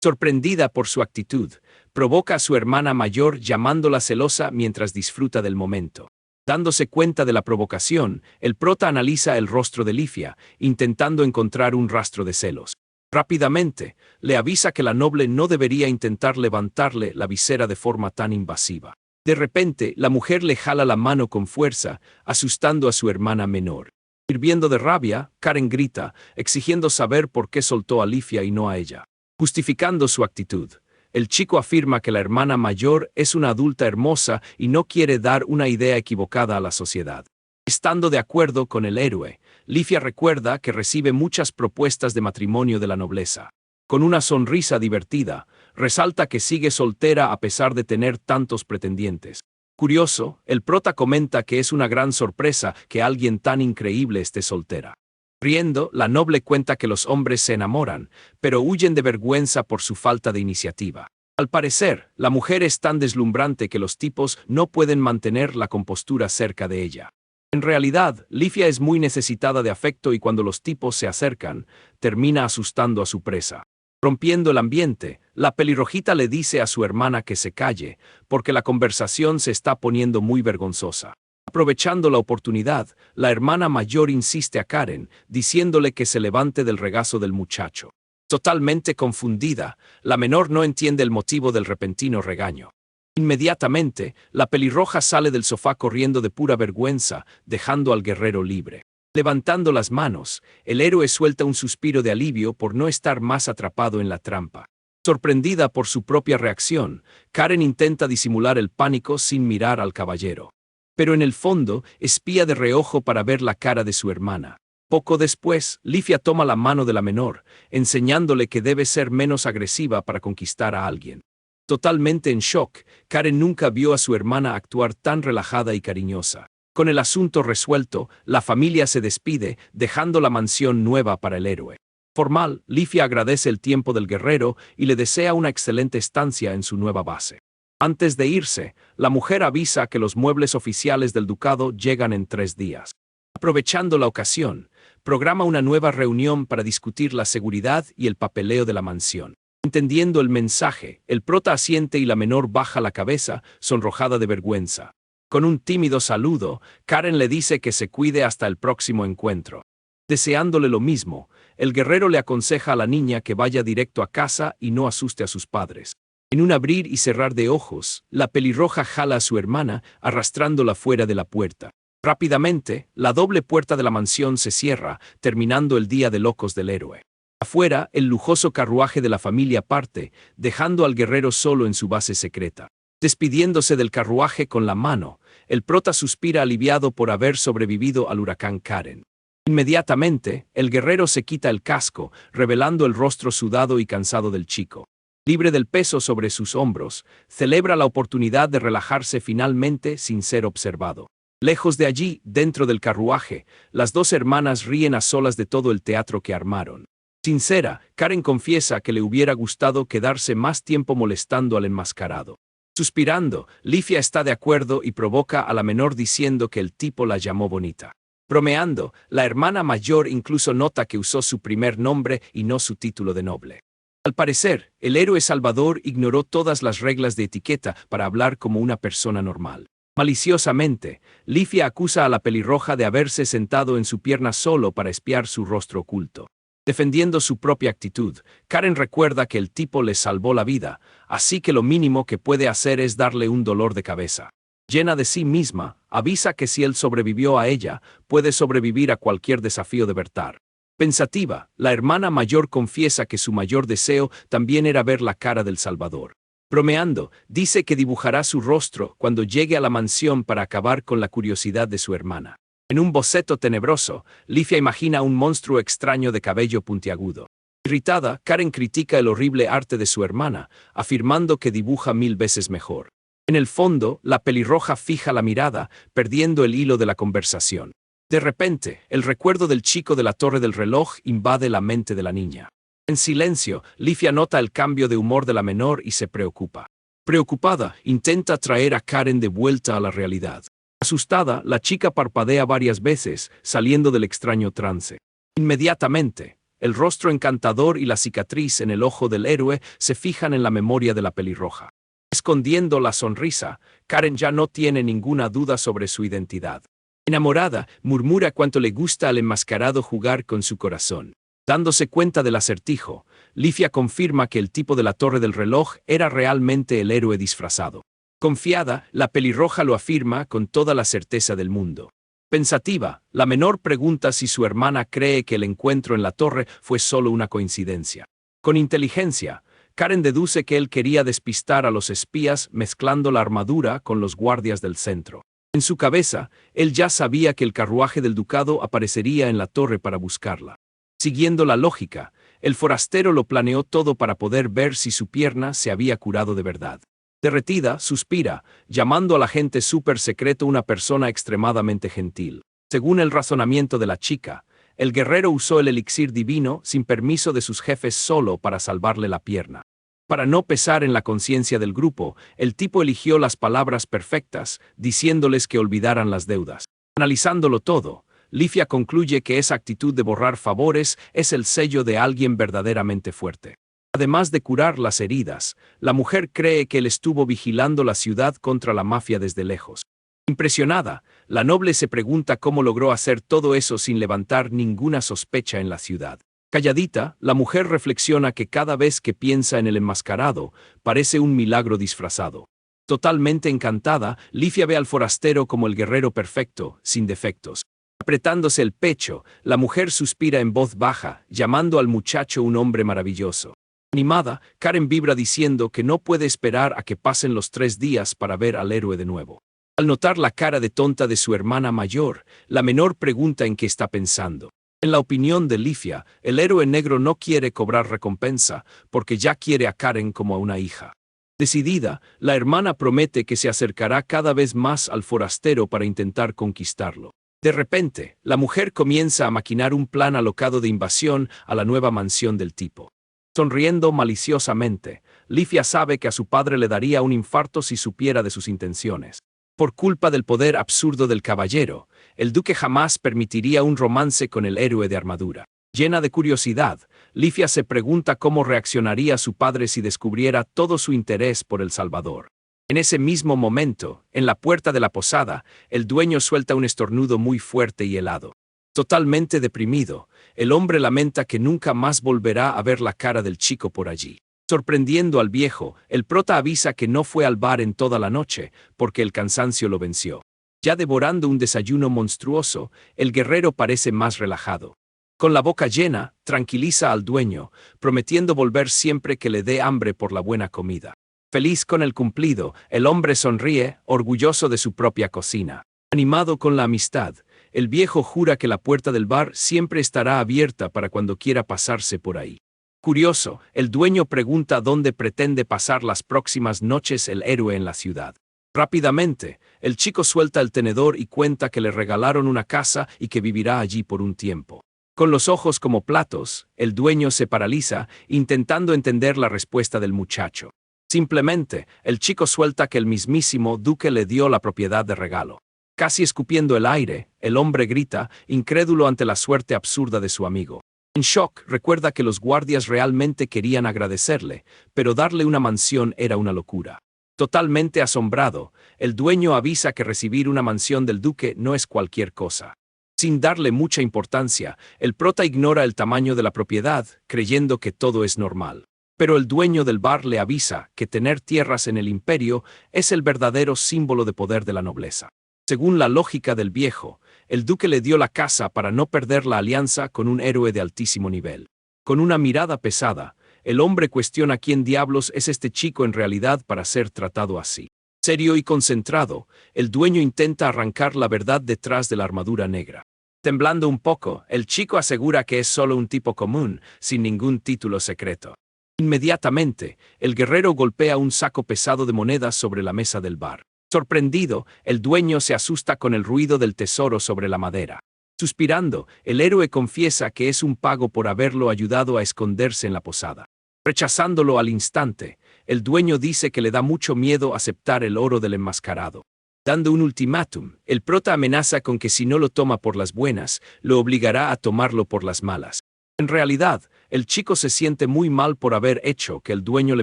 A: Sorprendida por su actitud, provoca a su hermana mayor llamándola celosa mientras disfruta del momento. Dándose cuenta de la provocación, el prota analiza el rostro de Lifia, intentando encontrar un rastro de celos. Rápidamente, le avisa que la noble no debería intentar levantarle la visera de forma tan invasiva. De repente, la mujer le jala la mano con fuerza, asustando a su hermana menor. Hirviendo de rabia, Karen grita, exigiendo saber por qué soltó a Lifia y no a ella. Justificando su actitud, el chico afirma que la hermana mayor es una adulta hermosa y no quiere dar una idea equivocada a la sociedad. Estando de acuerdo con el héroe, Lifia recuerda que recibe muchas propuestas de matrimonio de la nobleza. Con una sonrisa divertida, resalta que sigue soltera a pesar de tener tantos pretendientes. Curioso, el prota comenta que es una gran sorpresa que alguien tan increíble esté soltera. Riendo, la noble cuenta que los hombres se enamoran, pero huyen de vergüenza por su falta de iniciativa. Al parecer, la mujer es tan deslumbrante que los tipos no pueden mantener la compostura cerca de ella. En realidad, Lifia es muy necesitada de afecto y cuando los tipos se acercan, termina asustando a su presa. Rompiendo el ambiente, la pelirrojita le dice a su hermana que se calle, porque la conversación se está poniendo muy vergonzosa. Aprovechando la oportunidad, la hermana mayor insiste a Karen, diciéndole que se levante del regazo del muchacho. Totalmente confundida, la menor no entiende el motivo del repentino regaño. Inmediatamente, la pelirroja sale del sofá corriendo de pura vergüenza, dejando al guerrero libre. Levantando las manos, el héroe suelta un suspiro de alivio por no estar más atrapado en la trampa. Sorprendida por su propia reacción, Karen intenta disimular el pánico sin mirar al caballero. Pero en el fondo, espía de reojo para ver la cara de su hermana. Poco después, Lifia toma la mano de la menor, enseñándole que debe ser menos agresiva para conquistar a alguien. Totalmente en shock, Karen nunca vio a su hermana actuar tan relajada y cariñosa. Con el asunto resuelto, la familia se despide, dejando la mansión nueva para el héroe. Formal, Lifia agradece el tiempo del guerrero y le desea una excelente estancia en su nueva base. Antes de irse, la mujer avisa que los muebles oficiales del ducado llegan en 3 días. Aprovechando la ocasión, programa una nueva reunión para discutir la seguridad y el papeleo de la mansión. Entendiendo el mensaje, el prota asiente y la menor baja la cabeza, sonrojada de vergüenza. Con un tímido saludo, Karen le dice que se cuide hasta el próximo encuentro. Deseándole lo mismo, el guerrero le aconseja a la niña que vaya directo a casa y no asuste a sus padres. En un abrir y cerrar de ojos, la pelirroja jala a su hermana, arrastrándola fuera de la puerta. Rápidamente, la doble puerta de la mansión se cierra, terminando el día de locos del héroe. Afuera, el lujoso carruaje de la familia parte, dejando al guerrero solo en su base secreta. Despidiéndose del carruaje con la mano, el prota suspira aliviado por haber sobrevivido al huracán Karen. Inmediatamente, el guerrero se quita el casco, revelando el rostro sudado y cansado del chico. Libre del peso sobre sus hombros, celebra la oportunidad de relajarse finalmente sin ser observado. Lejos de allí, dentro del carruaje, las dos hermanas ríen a solas de todo el teatro que armaron. Sincera, Karen confiesa que le hubiera gustado quedarse más tiempo molestando al enmascarado. Suspirando, Lifia está de acuerdo y provoca a la menor diciendo que el tipo la llamó bonita. Bromeando, la hermana mayor incluso nota que usó su primer nombre y no su título de noble. Al parecer, el héroe Salvador ignoró todas las reglas de etiqueta para hablar como una persona normal. Maliciosamente, Lifia acusa a la pelirroja de haberse sentado en su pierna solo para espiar su rostro oculto. Defendiendo su propia actitud, Karen recuerda que el tipo le salvó la vida, así que lo mínimo que puede hacer es darle un dolor de cabeza. Llena de sí misma, avisa que si él sobrevivió a ella, puede sobrevivir a cualquier desafío de Bertar. Pensativa, la hermana mayor confiesa que su mayor deseo también era ver la cara del Salvador. Bromeando, dice que dibujará su rostro cuando llegue a la mansión para acabar con la curiosidad de su hermana. En un boceto tenebroso, Lifia imagina un monstruo extraño de cabello puntiagudo. Irritada, Karen critica el horrible arte de su hermana, afirmando que dibuja 1000 veces mejor. En el fondo, la pelirroja fija la mirada, perdiendo el hilo de la conversación. De repente, el recuerdo del chico de la torre del reloj invade la mente de la niña. En silencio, Lifia nota el cambio de humor de la menor y se preocupa. Preocupada, intenta traer a Karen de vuelta a la realidad. Asustada, la chica parpadea varias veces, saliendo del extraño trance. Inmediatamente, el rostro encantador y la cicatriz en el ojo del héroe se fijan en la memoria de la pelirroja. Escondiendo la sonrisa, Karen ya no tiene ninguna duda sobre su identidad. Enamorada, murmura cuánto le gusta al enmascarado jugar con su corazón. Dándose cuenta del acertijo, Lifia confirma que el tipo de la torre del reloj era realmente el héroe disfrazado. Confiada, la pelirroja lo afirma con toda la certeza del mundo. Pensativa, la menor pregunta si su hermana cree que el encuentro en la torre fue solo una coincidencia. Con inteligencia, Karen deduce que él quería despistar a los espías mezclando la armadura con los guardias del centro. En su cabeza, él ya sabía que el carruaje del ducado aparecería en la torre para buscarla. Siguiendo la lógica, el forastero lo planeó todo para poder ver si su pierna se había curado de verdad. Derretida, suspira, llamando al agente súper secreto una persona extremadamente gentil. Según el razonamiento de la chica, el guerrero usó el elixir divino sin permiso de sus jefes solo para salvarle la pierna. Para no pesar en la conciencia del grupo, el tipo eligió las palabras perfectas, diciéndoles que olvidaran las deudas. Analizándolo todo, Lifia concluye que esa actitud de borrar favores es el sello de alguien verdaderamente fuerte. Además de curar las heridas, la mujer cree que él estuvo vigilando la ciudad contra la mafia desde lejos. Impresionada, la noble se pregunta cómo logró hacer todo eso sin levantar ninguna sospecha en la ciudad. Calladita, la mujer reflexiona que cada vez que piensa en el enmascarado, parece un milagro disfrazado. Totalmente encantada, Lifia ve al forastero como el guerrero perfecto, sin defectos. Apretándose el pecho, la mujer suspira en voz baja, llamando al muchacho un hombre maravilloso. Animada, Karen vibra diciendo que no puede esperar a que pasen los 3 días para ver al héroe de nuevo. Al notar la cara de tonta de su hermana mayor, la menor pregunta en qué está pensando. En la opinión de Lifia, el héroe negro no quiere cobrar recompensa porque ya quiere a Karen como a una hija. Decidida, la hermana promete que se acercará cada vez más al forastero para intentar conquistarlo. De repente, la mujer comienza a maquinar un plan alocado de invasión a la nueva mansión del tipo. Sonriendo maliciosamente, Lifia sabe que a su padre le daría un infarto si supiera de sus intenciones. Por culpa del poder absurdo del caballero, el duque jamás permitiría un romance con el héroe de armadura. Llena de curiosidad, Lifia se pregunta cómo reaccionaría su padre si descubriera todo su interés por el Salvador. En ese mismo momento, en la puerta de la posada, el dueño suelta un estornudo muy fuerte y helado. Totalmente deprimido, el hombre lamenta que nunca más volverá a ver la cara del chico por allí. Sorprendiendo al viejo, el prota avisa que no fue al bar en toda la noche, porque el cansancio lo venció. Ya devorando un desayuno monstruoso, el guerrero parece más relajado. Con la boca llena, tranquiliza al dueño, prometiendo volver siempre que le dé hambre por la buena comida. Feliz con el cumplido, el hombre sonríe, orgulloso de su propia cocina. Animado con la amistad, el viejo jura que la puerta del bar siempre estará abierta para cuando quiera pasarse por ahí. Curioso, el dueño pregunta dónde pretende pasar las próximas noches el héroe en la ciudad. Rápidamente, el chico suelta el tenedor y cuenta que le regalaron una casa y que vivirá allí por un tiempo. Con los ojos como platos, el dueño se paraliza, intentando entender la respuesta del muchacho. Simplemente, el chico suelta que el mismísimo duque le dio la propiedad de regalo. Casi escupiendo el aire, el hombre grita, incrédulo ante la suerte absurda de su amigo. En shock, recuerda que los guardias realmente querían agradecerle, pero darle una mansión era una locura. Totalmente asombrado, el dueño avisa que recibir una mansión del duque no es cualquier cosa. Sin darle mucha importancia, el prota ignora el tamaño de la propiedad, creyendo que todo es normal. Pero el dueño del bar le avisa que tener tierras en el imperio es el verdadero símbolo de poder de la nobleza. Según la lógica del viejo, el duque le dio la casa para no perder la alianza con un héroe de altísimo nivel. Con una mirada pesada, el hombre cuestiona quién diablos es este chico en realidad para ser tratado así. Serio y concentrado, el dueño intenta arrancar la verdad detrás de la armadura negra. Temblando un poco, el chico asegura que es solo un tipo común, sin ningún título secreto. Inmediatamente, el guerrero golpea un saco pesado de monedas sobre la mesa del bar. Sorprendido, el dueño se asusta con el ruido del tesoro sobre la madera. Suspirando, el héroe confiesa que es un pago por haberlo ayudado a esconderse en la posada. Rechazándolo al instante, el dueño dice que le da mucho miedo aceptar el oro del enmascarado. Dando un ultimátum, el prota amenaza con que si no lo toma por las buenas, lo obligará a tomarlo por las malas. En realidad, el chico se siente muy mal por haber hecho que el dueño le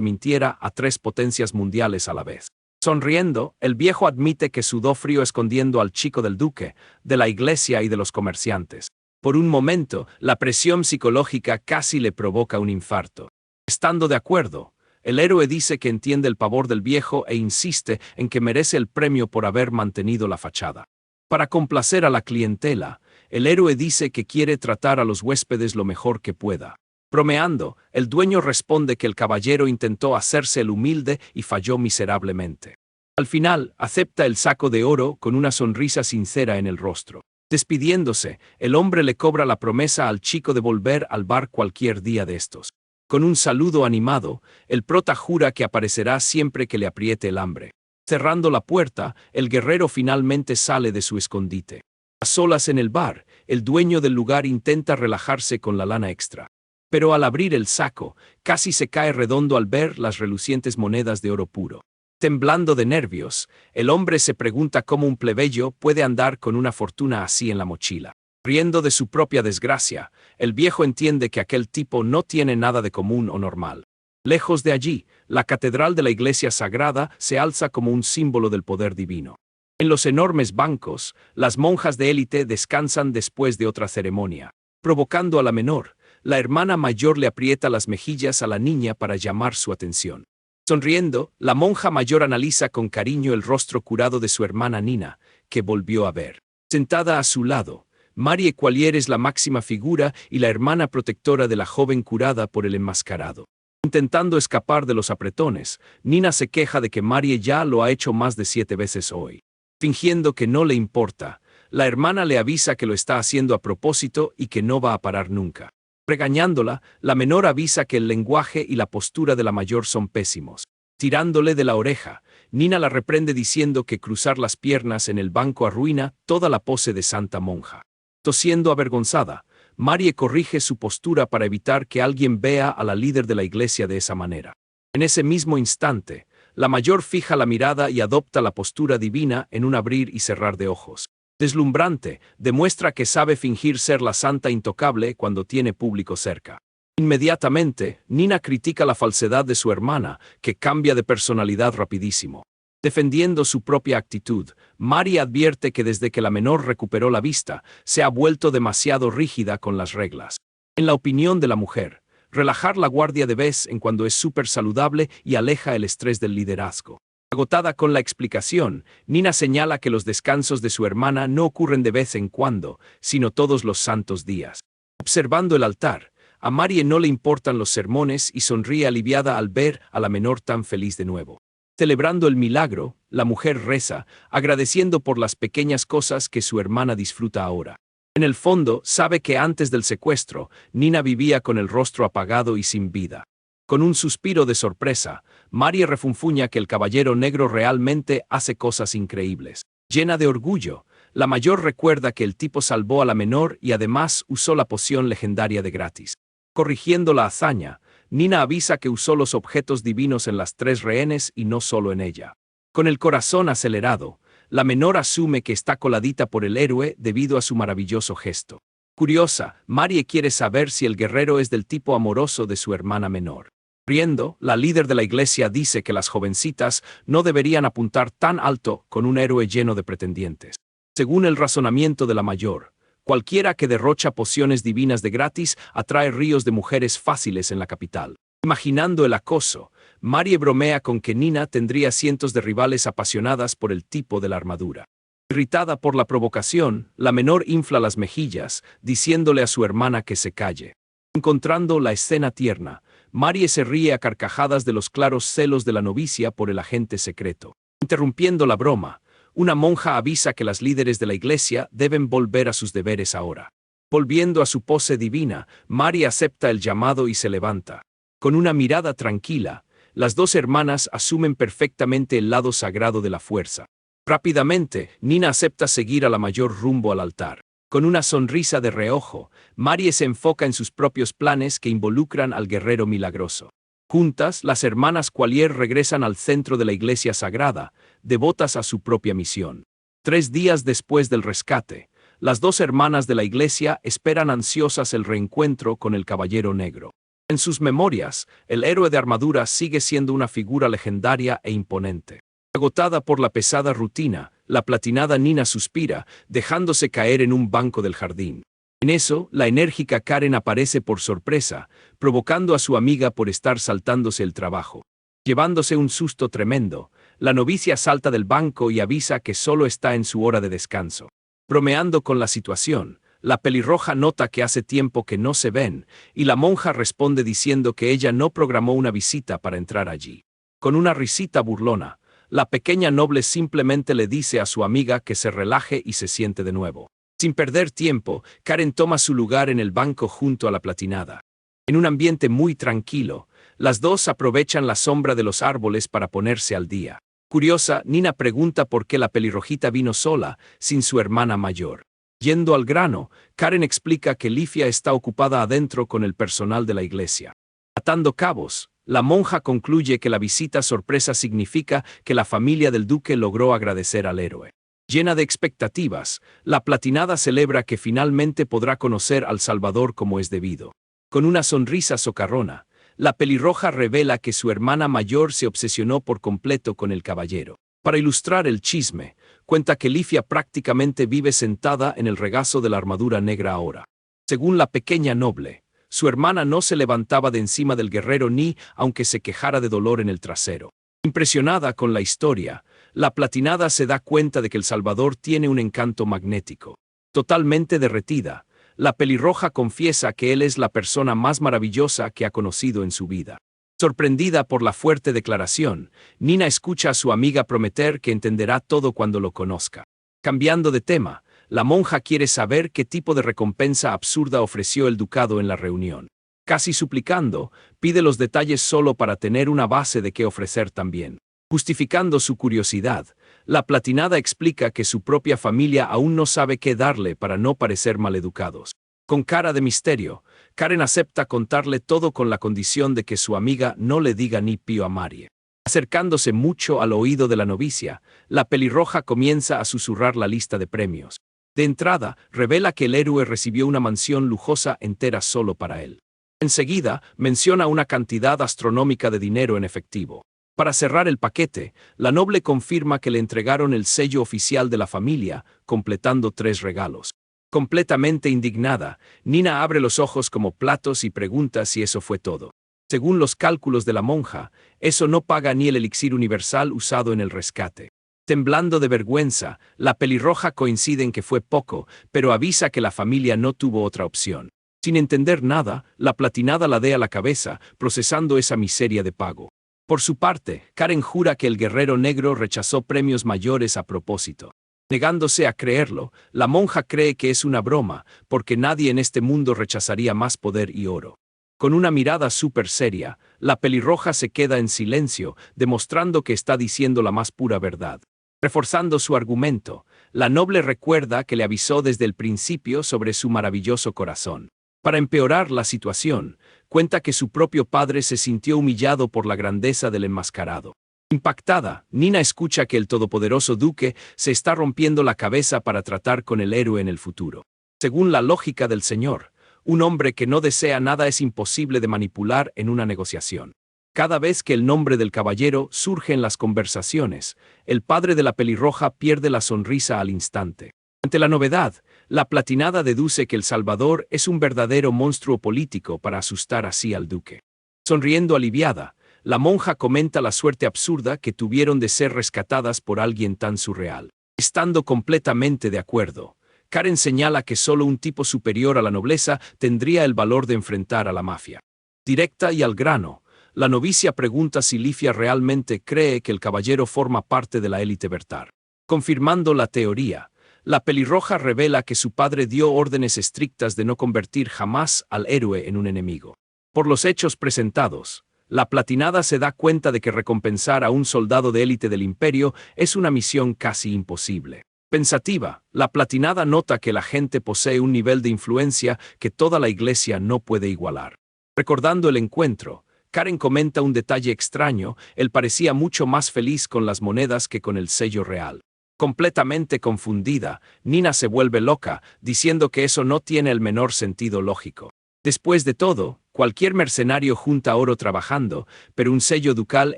A: mintiera a 3 potencias mundiales a la vez. Sonriendo, el viejo admite que sudó frío escondiendo al chico del duque, de la iglesia y de los comerciantes. Por un momento, la presión psicológica casi le provoca un infarto. Estando de acuerdo, el héroe dice que entiende el pavor del viejo e insiste en que merece el premio por haber mantenido la fachada. Para complacer a la clientela, el héroe dice que quiere tratar a los huéspedes lo mejor que pueda. Bromeando, el dueño responde que el caballero intentó hacerse el humilde y falló miserablemente. Al final, acepta el saco de oro con una sonrisa sincera en el rostro. Despidiéndose, el hombre le cobra la promesa al chico de volver al bar cualquier día de estos. Con un saludo animado, el prota jura que aparecerá siempre que le apriete el hambre. Cerrando la puerta, el guerrero finalmente sale de su escondite. A solas en el bar, el dueño del lugar intenta relajarse con la lana extra. Pero al abrir el saco, casi se cae redondo al ver las relucientes monedas de oro puro. Temblando de nervios, el hombre se pregunta cómo un plebeyo puede andar con una fortuna así en la mochila. Riendo de su propia desgracia, el viejo entiende que aquel tipo no tiene nada de común o normal. Lejos de allí, la catedral de la iglesia sagrada se alza como un símbolo del poder divino. En los enormes bancos, las monjas de élite descansan después de otra ceremonia. Provocando a la menor, la hermana mayor le aprieta las mejillas a la niña para llamar su atención. Sonriendo, la monja mayor analiza con cariño el rostro curado de su hermana Nina, que volvió a ver. Sentada a su lado, Marie Qualier es la máxima figura y la hermana protectora de la joven curada por el enmascarado. Intentando escapar de los apretones, Nina se queja de que Marie ya lo ha hecho más de 7 veces hoy. Fingiendo que no le importa, la hermana le avisa que lo está haciendo a propósito y que no va a parar nunca. Regañándola, la menor avisa que el lenguaje y la postura de la mayor son pésimos. Tirándole de la oreja, Nina la reprende diciendo que cruzar las piernas en el banco arruina toda la pose de santa monja. Tosiendo avergonzada, Marie corrige su postura para evitar que alguien vea a la líder de la iglesia de esa manera. En ese mismo instante, la mayor fija la mirada y adopta la postura divina en un abrir y cerrar de ojos. Deslumbrante, demuestra que sabe fingir ser la santa intocable cuando tiene público cerca. Inmediatamente, Nina critica la falsedad de su hermana, que cambia de personalidad rapidísimo. Defendiendo su propia actitud, Marie advierte que desde que la menor recuperó la vista, se ha vuelto demasiado rígida con las reglas. En la opinión de la mujer, relajar la guardia de vez en cuando es súper saludable y aleja el estrés del liderazgo. Agotada con la explicación, Nina señala que los descansos de su hermana no ocurren de vez en cuando, sino todos los santos días. Observando el altar, a Marie no le importan los sermones y sonríe aliviada al ver a la menor tan feliz de nuevo. Celebrando el milagro, la mujer reza, agradeciendo por las pequeñas cosas que su hermana disfruta ahora. En el fondo, sabe que antes del secuestro, Nina vivía con el rostro apagado y sin vida. Con un suspiro de sorpresa, Marie refunfuña que el caballero negro realmente hace cosas increíbles. Llena de orgullo, la mayor recuerda que el tipo salvó a la menor y además usó la poción legendaria de gratis. Corrigiendo la hazaña, Nina avisa que usó los objetos divinos en las 3 rehenes y no solo en ella. Con el corazón acelerado, la menor asume que está coladita por el héroe debido a su maravilloso gesto. Curiosa, Marie quiere saber si el guerrero es del tipo amoroso de su hermana menor. Riendo, la líder de la iglesia dice que las jovencitas no deberían apuntar tan alto con un héroe lleno de pretendientes. Según el razonamiento de la mayor, cualquiera que derrocha pociones divinas de gratis atrae ríos de mujeres fáciles en la capital. Imaginando el acoso, Marie bromea con que Nina tendría cientos de rivales apasionadas por el tipo de la armadura. Irritada por la provocación, la menor infla las mejillas, diciéndole a su hermana que se calle. Encontrando la escena tierna, Marie se ríe a carcajadas de los claros celos de la novicia por el agente secreto. Interrumpiendo la broma, una monja avisa que las líderes de la iglesia deben volver a sus deberes ahora. Volviendo a su pose divina, Marie acepta el llamado y se levanta. Con una mirada tranquila, las 2 hermanas asumen perfectamente el lado sagrado de la fuerza. Rápidamente, Nina acepta seguir a la mayor rumbo al altar. Con una sonrisa de reojo, Marie se enfoca en sus propios planes que involucran al guerrero milagroso. Juntas, las hermanas Qualier regresan al centro de la iglesia sagrada, devotas a su propia misión. 3 días después del rescate, las dos hermanas de la iglesia esperan ansiosas el reencuentro con el Caballero Negro. En sus memorias, el héroe de armadura sigue siendo una figura legendaria e imponente. Agotada por la pesada rutina, la platinada Nina suspira, dejándose caer en un banco del jardín. En eso, la enérgica Karen aparece por sorpresa, provocando a su amiga por estar saltándose el trabajo. Llevándose un susto tremendo, la novicia salta del banco y avisa que solo está en su hora de descanso. Bromeando con la situación, la pelirroja nota que hace tiempo que no se ven, y la monja responde diciendo que ella no programó una visita para entrar allí. Con una risita burlona, la pequeña noble simplemente le dice a su amiga que se relaje y se siente de nuevo. Sin perder tiempo, Karen toma su lugar en el banco junto a la platinada. En un ambiente muy tranquilo, las dos aprovechan la sombra de los árboles para ponerse al día. Curiosa, Nina pregunta por qué la pelirrojita vino sola, sin su hermana mayor. Yendo al grano, Karen explica que Lifia está ocupada adentro con el personal de la iglesia. Atando cabos, la monja concluye que la visita sorpresa significa que la familia del duque logró agradecer al héroe. Llena de expectativas, la platinada celebra que finalmente podrá conocer al Salvador como es debido. Con una sonrisa socarrona, la pelirroja revela que su hermana mayor se obsesionó por completo con el caballero. Para ilustrar el chisme, cuenta que Lifia prácticamente vive sentada en el regazo de la armadura negra ahora. Según la pequeña noble, su hermana no se levantaba de encima del guerrero ni aunque se quejara de dolor en el trasero. Impresionada con la historia, la platinada se da cuenta de que el Salvador tiene un encanto magnético. Totalmente derretida, la pelirroja confiesa que él es la persona más maravillosa que ha conocido en su vida. Sorprendida por la fuerte declaración, Nina escucha a su amiga prometer que entenderá todo cuando lo conozca. Cambiando de tema, la monja quiere saber qué tipo de recompensa absurda ofreció el ducado en la reunión. Casi suplicando, pide los detalles solo para tener una base de qué ofrecer también. Justificando su curiosidad, la platinada explica que su propia familia aún no sabe qué darle para no parecer maleducados. Con cara de misterio, Karen acepta contarle todo con la condición de que su amiga no le diga ni pío a Marie. Acercándose mucho al oído de la novicia, la pelirroja comienza a susurrar la lista de premios. De entrada, revela que el héroe recibió una mansión lujosa entera solo para él. Enseguida, menciona una cantidad astronómica de dinero en efectivo. Para cerrar el paquete, la noble confirma que le entregaron el sello oficial de la familia, completando 3 regalos. Completamente indignada, Nina abre los ojos como platos y pregunta si eso fue todo. Según los cálculos de la monja, eso no paga ni el elixir universal usado en el rescate. Temblando de vergüenza, la pelirroja coincide en que fue poco, pero avisa que la familia no tuvo otra opción. Sin entender nada, la platinada ladea la cabeza, procesando esa miseria de pago. Por su parte, Karen jura que el guerrero negro rechazó premios mayores a propósito. Negándose a creerlo, la monja cree que es una broma, porque nadie en este mundo rechazaría más poder y oro. Con una mirada súper seria, la pelirroja se queda en silencio, demostrando que está diciendo la más pura verdad. Reforzando su argumento, la noble recuerda que le avisó desde el principio sobre su maravilloso corazón. Para empeorar la situación, cuenta que su propio padre se sintió humillado por la grandeza del enmascarado. Impactada, Nina escucha que el todopoderoso duque se está rompiendo la cabeza para tratar con el héroe en el futuro. Según la lógica del señor, un hombre que no desea nada es imposible de manipular en una negociación. Cada vez que el nombre del caballero surge en las conversaciones, el padre de la pelirroja pierde la sonrisa al instante. Ante la novedad, la platinada deduce que el Salvador es un verdadero monstruo político para asustar así al duque. Sonriendo aliviada, la monja comenta la suerte absurda que tuvieron de ser rescatadas por alguien tan surreal. Estando completamente de acuerdo, Karen señala que solo un tipo superior a la nobleza tendría el valor de enfrentar a la mafia. Directa y al grano, la novicia pregunta si Lifia realmente cree que el caballero forma parte de la élite Bertar. Confirmando la teoría, la pelirroja revela que su padre dio órdenes estrictas de no convertir jamás al héroe en un enemigo. Por los hechos presentados, la platinada se da cuenta de que recompensar a un soldado de élite del imperio es una misión casi imposible. Pensativa, la platinada nota que la gente posee un nivel de influencia que toda la iglesia no puede igualar. Recordando el encuentro, Karen comenta un detalle extraño: él parecía mucho más feliz con las monedas que con el sello real. Completamente confundida, Nina se vuelve loca, diciendo que eso no tiene el menor sentido lógico. Después de todo, cualquier mercenario junta oro trabajando, pero un sello ducal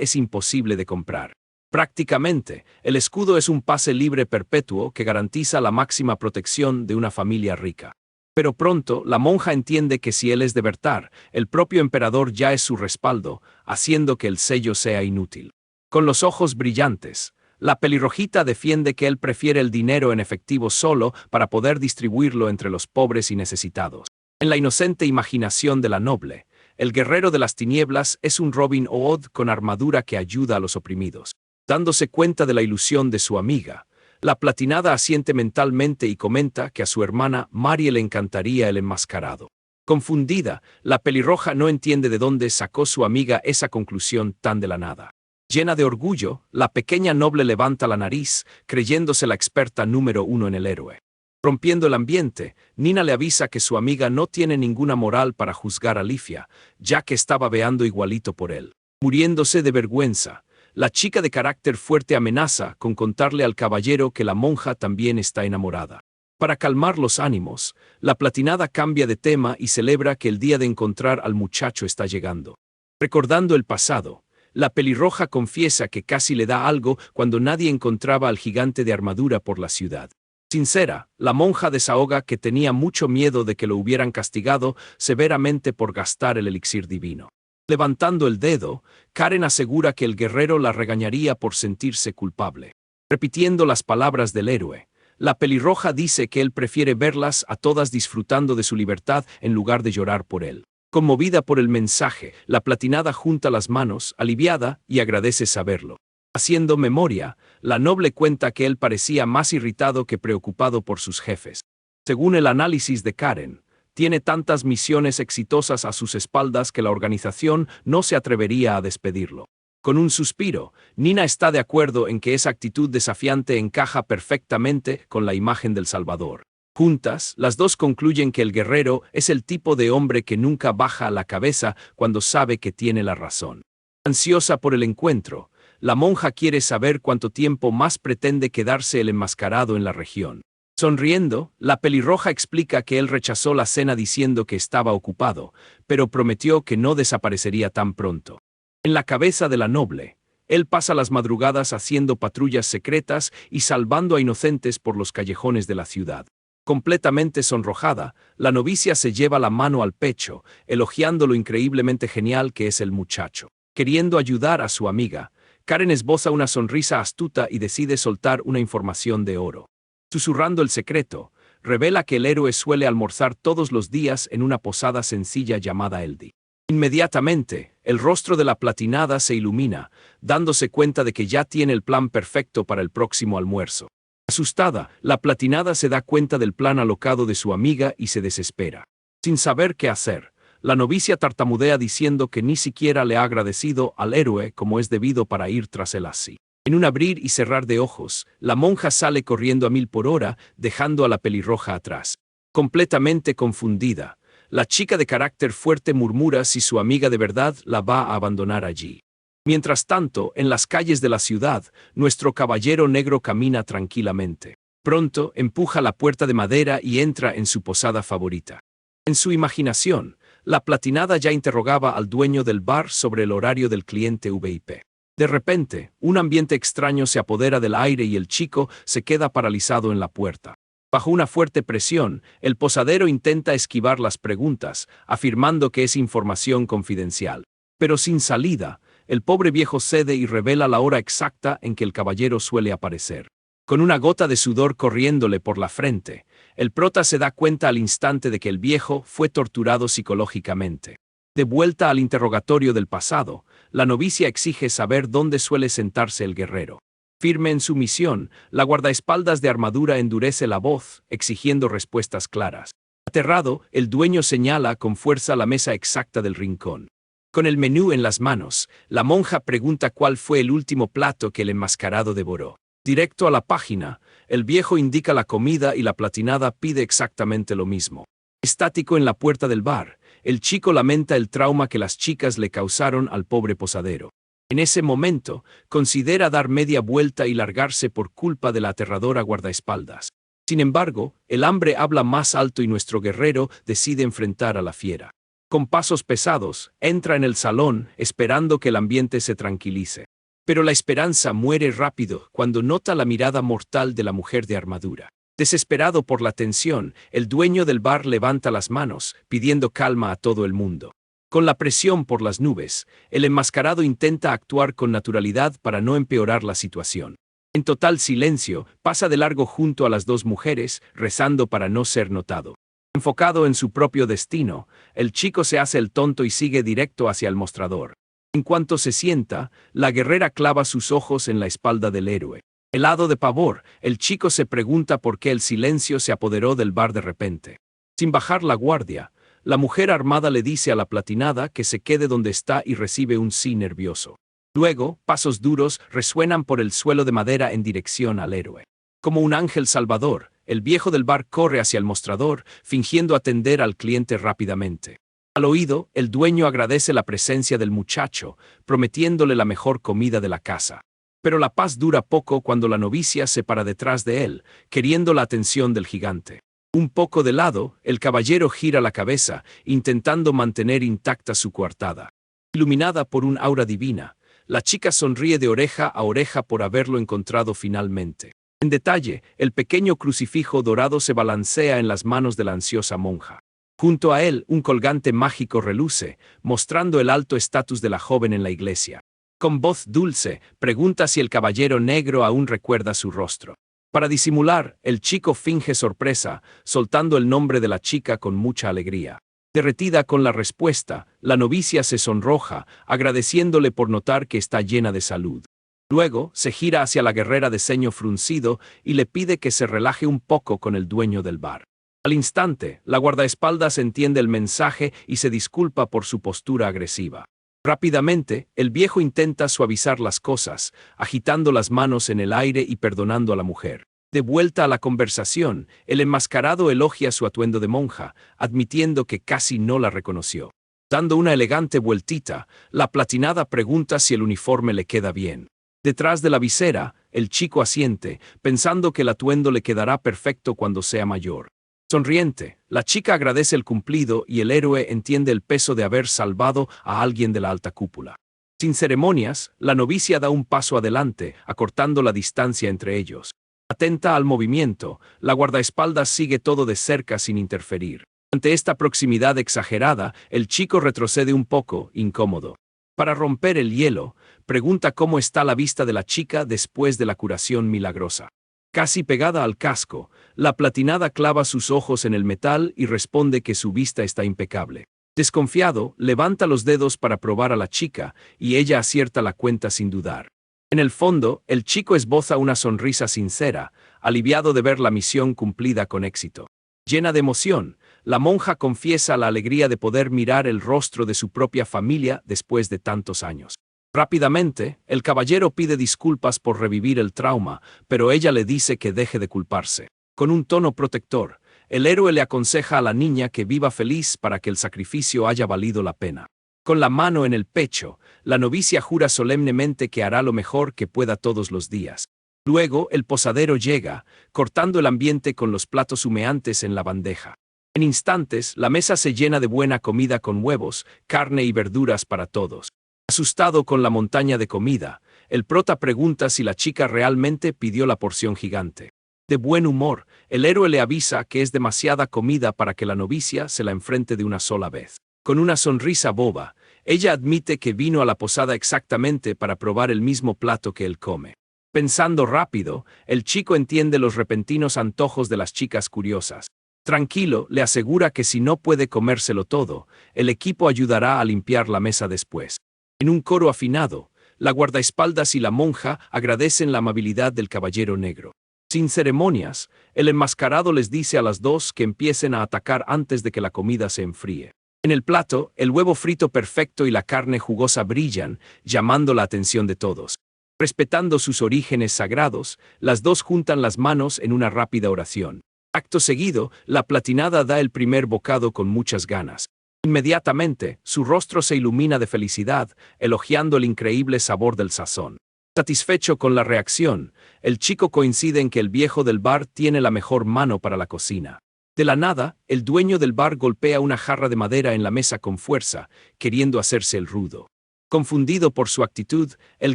A: es imposible de comprar. Prácticamente, el escudo es un pase libre perpetuo que garantiza la máxima protección de una familia rica. Pero pronto, la monja entiende que si él es de Bertar, el propio emperador ya es su respaldo, haciendo que el sello sea inútil. Con los ojos brillantes, la pelirrojita defiende que él prefiere el dinero en efectivo solo para poder distribuirlo entre los pobres y necesitados. En la inocente imaginación de la noble, el guerrero de las tinieblas es un Robin Hood con armadura que ayuda a los oprimidos. Dándose cuenta de la ilusión de su amiga, la platinada asiente mentalmente y comenta que a su hermana Marie le encantaría el enmascarado. Confundida, la pelirroja no entiende de dónde sacó su amiga esa conclusión tan de la nada. Llena de orgullo, la pequeña noble levanta la nariz, creyéndose la experta número uno en el héroe. Rompiendo el ambiente, Nina le avisa que su amiga no tiene ninguna moral para juzgar a Lifia, ya que está babeando igualito por él. Muriéndose de vergüenza, la chica de carácter fuerte amenaza con contarle al caballero que la monja también está enamorada. Para calmar los ánimos, la platinada cambia de tema y celebra que el día de encontrar al muchacho está llegando. Recordando el pasado, la pelirroja confiesa que casi le da algo cuando nadie encontraba al gigante de armadura por la ciudad. Sincera, la monja desahoga que tenía mucho miedo de que lo hubieran castigado severamente por gastar el elixir divino. Levantando el dedo, Karen asegura que el guerrero la regañaría por sentirse culpable. Repitiendo las palabras del héroe, la pelirroja dice que él prefiere verlas a todas disfrutando de su libertad en lugar de llorar por él. Conmovida por el mensaje, la platinada junta las manos, aliviada, y agradece saberlo. Haciendo memoria, la noble cuenta que él parecía más irritado que preocupado por sus jefes. Según el análisis de Karen, tiene tantas misiones exitosas a sus espaldas que la organización no se atrevería a despedirlo. Con un suspiro, Nina está de acuerdo en que esa actitud desafiante encaja perfectamente con la imagen del Salvador. Juntas, las dos concluyen que el guerrero es el tipo de hombre que nunca baja la cabeza cuando sabe que tiene la razón. Ansiosa por el encuentro, la monja quiere saber cuánto tiempo más pretende quedarse el enmascarado en la región. Sonriendo, la pelirroja explica que él rechazó la cena diciendo que estaba ocupado, pero prometió que no desaparecería tan pronto. En la cabeza de la noble, él pasa las madrugadas haciendo patrullas secretas y salvando a inocentes por los callejones de la ciudad. Completamente sonrojada, la novicia se lleva la mano al pecho, elogiando lo increíblemente genial que es el muchacho. Queriendo ayudar a su amiga, Karen esboza una sonrisa astuta y decide soltar una información de oro. Susurrando el secreto, revela que el héroe suele almorzar todos los días en una posada sencilla llamada Eldi. Inmediatamente, el rostro de la platinada se ilumina, dándose cuenta de que ya tiene el plan perfecto para el próximo almuerzo. Asustada, la platinada se da cuenta del plan alocado de su amiga y se desespera. Sin saber qué hacer, la novicia tartamudea diciendo que ni siquiera le ha agradecido al héroe como es debido para ir tras él así. En un abrir y cerrar de ojos, la monja sale corriendo a 1000 por hora, dejando a la pelirroja atrás. Completamente confundida, la chica de carácter fuerte murmura si su amiga de verdad la va a abandonar allí. Mientras tanto, en las calles de la ciudad, nuestro caballero negro camina tranquilamente. Pronto, empuja la puerta de madera y entra en su posada favorita. En su imaginación, la platinada ya interrogaba al dueño del bar sobre el horario del cliente VIP. De repente, un ambiente extraño se apodera del aire y el chico se queda paralizado en la puerta. Bajo una fuerte presión, el posadero intenta esquivar las preguntas, afirmando que es información confidencial. Pero sin salida, el pobre viejo cede y revela la hora exacta en que el caballero suele aparecer. Con una gota de sudor corriéndole por la frente, el prota se da cuenta al instante de que el viejo fue torturado psicológicamente. De vuelta al interrogatorio del pasado, la novicia exige saber dónde suele sentarse el guerrero. Firme en su misión, la guardaespaldas de armadura endurece la voz, exigiendo respuestas claras. Aterrado, el dueño señala con fuerza la mesa exacta del rincón. Con el menú en las manos, la monja pregunta cuál fue el último plato que el enmascarado devoró. Directo a la página, el viejo indica la comida y la platinada pide exactamente lo mismo. Estático en la puerta del bar, el chico lamenta el trauma que las chicas le causaron al pobre posadero. En ese momento, considera dar media vuelta y largarse por culpa de la aterradora guardaespaldas. Sin embargo, el hambre habla más alto y nuestro guerrero decide enfrentar a la fiera. Con pasos pesados, entra en el salón, esperando que el ambiente se tranquilice. Pero la esperanza muere rápido cuando nota la mirada mortal de la mujer de armadura. Desesperado por la tensión, el dueño del bar levanta las manos, pidiendo calma a todo el mundo. Con la presión por las nubes, el enmascarado intenta actuar con naturalidad para no empeorar la situación. En total silencio, pasa de largo junto a las dos mujeres, rezando para no ser notado. Enfocado en su propio destino, el chico se hace el tonto y sigue directo hacia el mostrador. En cuanto se sienta, la guerrera clava sus ojos en la espalda del héroe. Helado de pavor, el chico se pregunta por qué el silencio se apoderó del bar de repente. Sin bajar la guardia, la mujer armada le dice a la platinada que se quede donde está y recibe un sí nervioso. Luego, pasos duros resuenan por el suelo de madera en dirección al héroe. Como un ángel salvador, el viejo del bar corre hacia el mostrador, fingiendo atender al cliente rápidamente. Al oído, el dueño agradece la presencia del muchacho, prometiéndole la mejor comida de la casa. Pero la paz dura poco cuando la novicia se para detrás de él, queriendo la atención del gigante. Un poco de lado, el caballero gira la cabeza, intentando mantener intacta su coartada. Iluminada por un aura divina, la chica sonríe de oreja a oreja por haberlo encontrado finalmente. En detalle, el pequeño crucifijo dorado se balancea en las manos de la ansiosa monja. Junto a él, un colgante mágico reluce, mostrando el alto estatus de la joven en la iglesia. Con voz dulce, pregunta si el caballero negro aún recuerda su rostro. Para disimular, el chico finge sorpresa, soltando el nombre de la chica con mucha alegría. Derretida con la respuesta, la novicia se sonroja, agradeciéndole por notar que está llena de salud. Luego, se gira hacia la guerrera de ceño fruncido y le pide que se relaje un poco con el dueño del bar. Al instante, la guardaespaldas entiende el mensaje y se disculpa por su postura agresiva. Rápidamente, el viejo intenta suavizar las cosas, agitando las manos en el aire y perdonando a la mujer. De vuelta a la conversación, el enmascarado elogia su atuendo de monja, admitiendo que casi no la reconoció. Dando una elegante vueltita, la platinada pregunta si el uniforme le queda bien. Detrás de la visera, el chico asiente, pensando que el atuendo le quedará perfecto cuando sea mayor. Sonriente, la chica agradece el cumplido y el héroe entiende el peso de haber salvado a alguien de la alta cúpula. Sin ceremonias, la novicia da un paso adelante, acortando la distancia entre ellos. Atenta al movimiento, la guardaespaldas sigue todo de cerca sin interferir. Ante esta proximidad exagerada, el chico retrocede un poco, incómodo. Para romper el hielo, pregunta cómo está la vista de la chica después de la curación milagrosa. Casi pegada al casco, la platinada clava sus ojos en el metal y responde que su vista está impecable. Desconfiado, levanta los dedos para probar a la chica, y ella acierta la cuenta sin dudar. En el fondo, el chico esboza una sonrisa sincera, aliviado de ver la misión cumplida con éxito. Llena de emoción, la monja confiesa la alegría de poder mirar el rostro de su propia familia después de tantos años. Rápidamente, el caballero pide disculpas por revivir el trauma, pero ella le dice que deje de culparse. Con un tono protector, el héroe le aconseja a la niña que viva feliz para que el sacrificio haya valido la pena. Con la mano en el pecho, la novicia jura solemnemente que hará lo mejor que pueda todos los días. Luego, el posadero llega, cortando el ambiente con los platos humeantes en la bandeja. En instantes, la mesa se llena de buena comida con huevos, carne y verduras para todos. Asustado con la montaña de comida, el prota pregunta si la chica realmente pidió la porción gigante. De buen humor, el héroe le avisa que es demasiada comida para que la novicia se la enfrente de una sola vez. Con una sonrisa boba, ella admite que vino a la posada exactamente para probar el mismo plato que él come. Pensando rápido, el chico entiende los repentinos antojos de las chicas curiosas. Tranquilo, le asegura que si no puede comérselo todo, el equipo ayudará a limpiar la mesa después. En un coro afinado, la guardaespaldas y la monja agradecen la amabilidad del caballero negro. Sin ceremonias, el enmascarado les dice a las dos que empiecen a atacar antes de que la comida se enfríe. En el plato, el huevo frito perfecto y la carne jugosa brillan, llamando la atención de todos. Respetando sus orígenes sagrados, las dos juntan las manos en una rápida oración. Acto seguido, la platinada da el primer bocado con muchas ganas. Inmediatamente, su rostro se ilumina de felicidad, elogiando el increíble sabor del sazón. Satisfecho con la reacción, el chico coincide en que el viejo del bar tiene la mejor mano para la cocina. De la nada, el dueño del bar golpea una jarra de madera en la mesa con fuerza, queriendo hacerse el rudo. Confundido por su actitud, el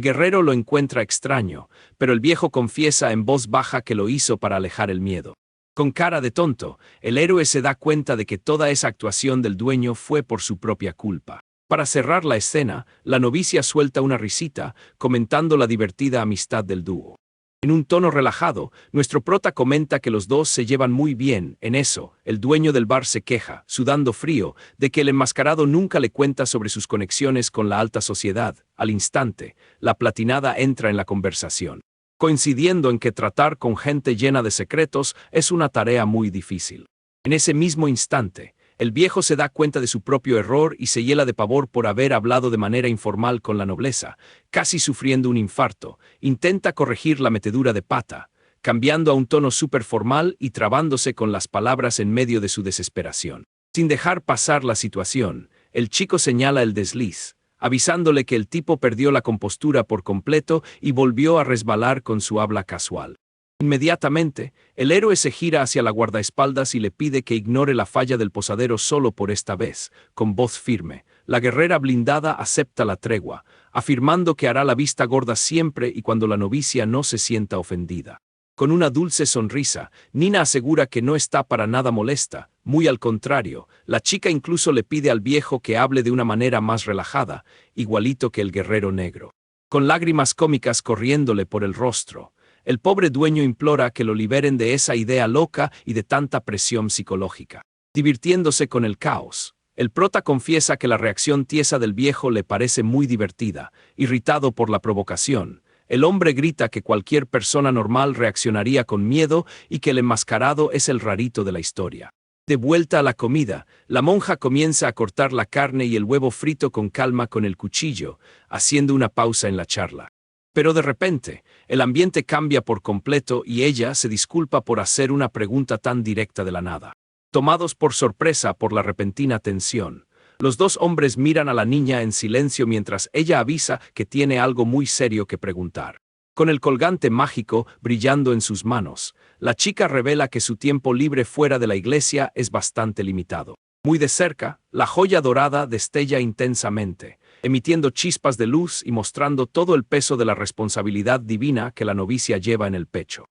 A: guerrero lo encuentra extraño, pero el viejo confiesa en voz baja que lo hizo para alejar el miedo. Con cara de tonto, el héroe se da cuenta de que toda esa actuación del dueño fue por su propia culpa. Para cerrar la escena, la novicia suelta una risita, comentando la divertida amistad del dúo. En un tono relajado, nuestro prota comenta que los dos se llevan muy bien. En eso, el dueño del bar se queja, sudando frío, de que el enmascarado nunca le cuenta sobre sus conexiones con la alta sociedad. Al instante, la platinada entra en la conversación, coincidiendo en que tratar con gente llena de secretos es una tarea muy difícil. En ese mismo instante, el viejo se da cuenta de su propio error y se hiela de pavor por haber hablado de manera informal con la nobleza, casi sufriendo un infarto. Intenta corregir la metedura de pata, cambiando a un tono súper formal y trabándose con las palabras en medio de su desesperación. Sin dejar pasar la situación, el chico señala el desliz, avisándole que el tipo perdió la compostura por completo y volvió a resbalar con su habla casual. Inmediatamente, el héroe se gira hacia la guardaespaldas y le pide que ignore la falla del posadero solo por esta vez. Con voz firme, la guerrera blindada acepta la tregua, afirmando que hará la vista gorda siempre y cuando la novicia no se sienta ofendida. Con una dulce sonrisa, Nina asegura que no está para nada molesta, muy al contrario, la chica incluso le pide al viejo que hable de una manera más relajada, igualito que el guerrero negro. Con lágrimas cómicas corriéndole por el rostro, el pobre dueño implora que lo liberen de esa idea loca y de tanta presión psicológica. Divirtiéndose con el caos, el prota confiesa que la reacción tiesa del viejo le parece muy divertida. Irritado por la provocación, el hombre grita que cualquier persona normal reaccionaría con miedo y que el enmascarado es el rarito de la historia. De vuelta a la comida, la monja comienza a cortar la carne y el huevo frito con calma con el cuchillo, haciendo una pausa en la charla. Pero de repente, el ambiente cambia por completo y ella se disculpa por hacer una pregunta tan directa de la nada. Tomados por sorpresa por la repentina tensión, los dos hombres miran a la niña en silencio mientras ella avisa que tiene algo muy serio que preguntar. Con el colgante mágico brillando en sus manos, la chica revela que su tiempo libre fuera de la iglesia es bastante limitado. Muy de cerca, la joya dorada destella intensamente, emitiendo chispas de luz y mostrando todo el peso de la responsabilidad divina que la novicia lleva en el pecho.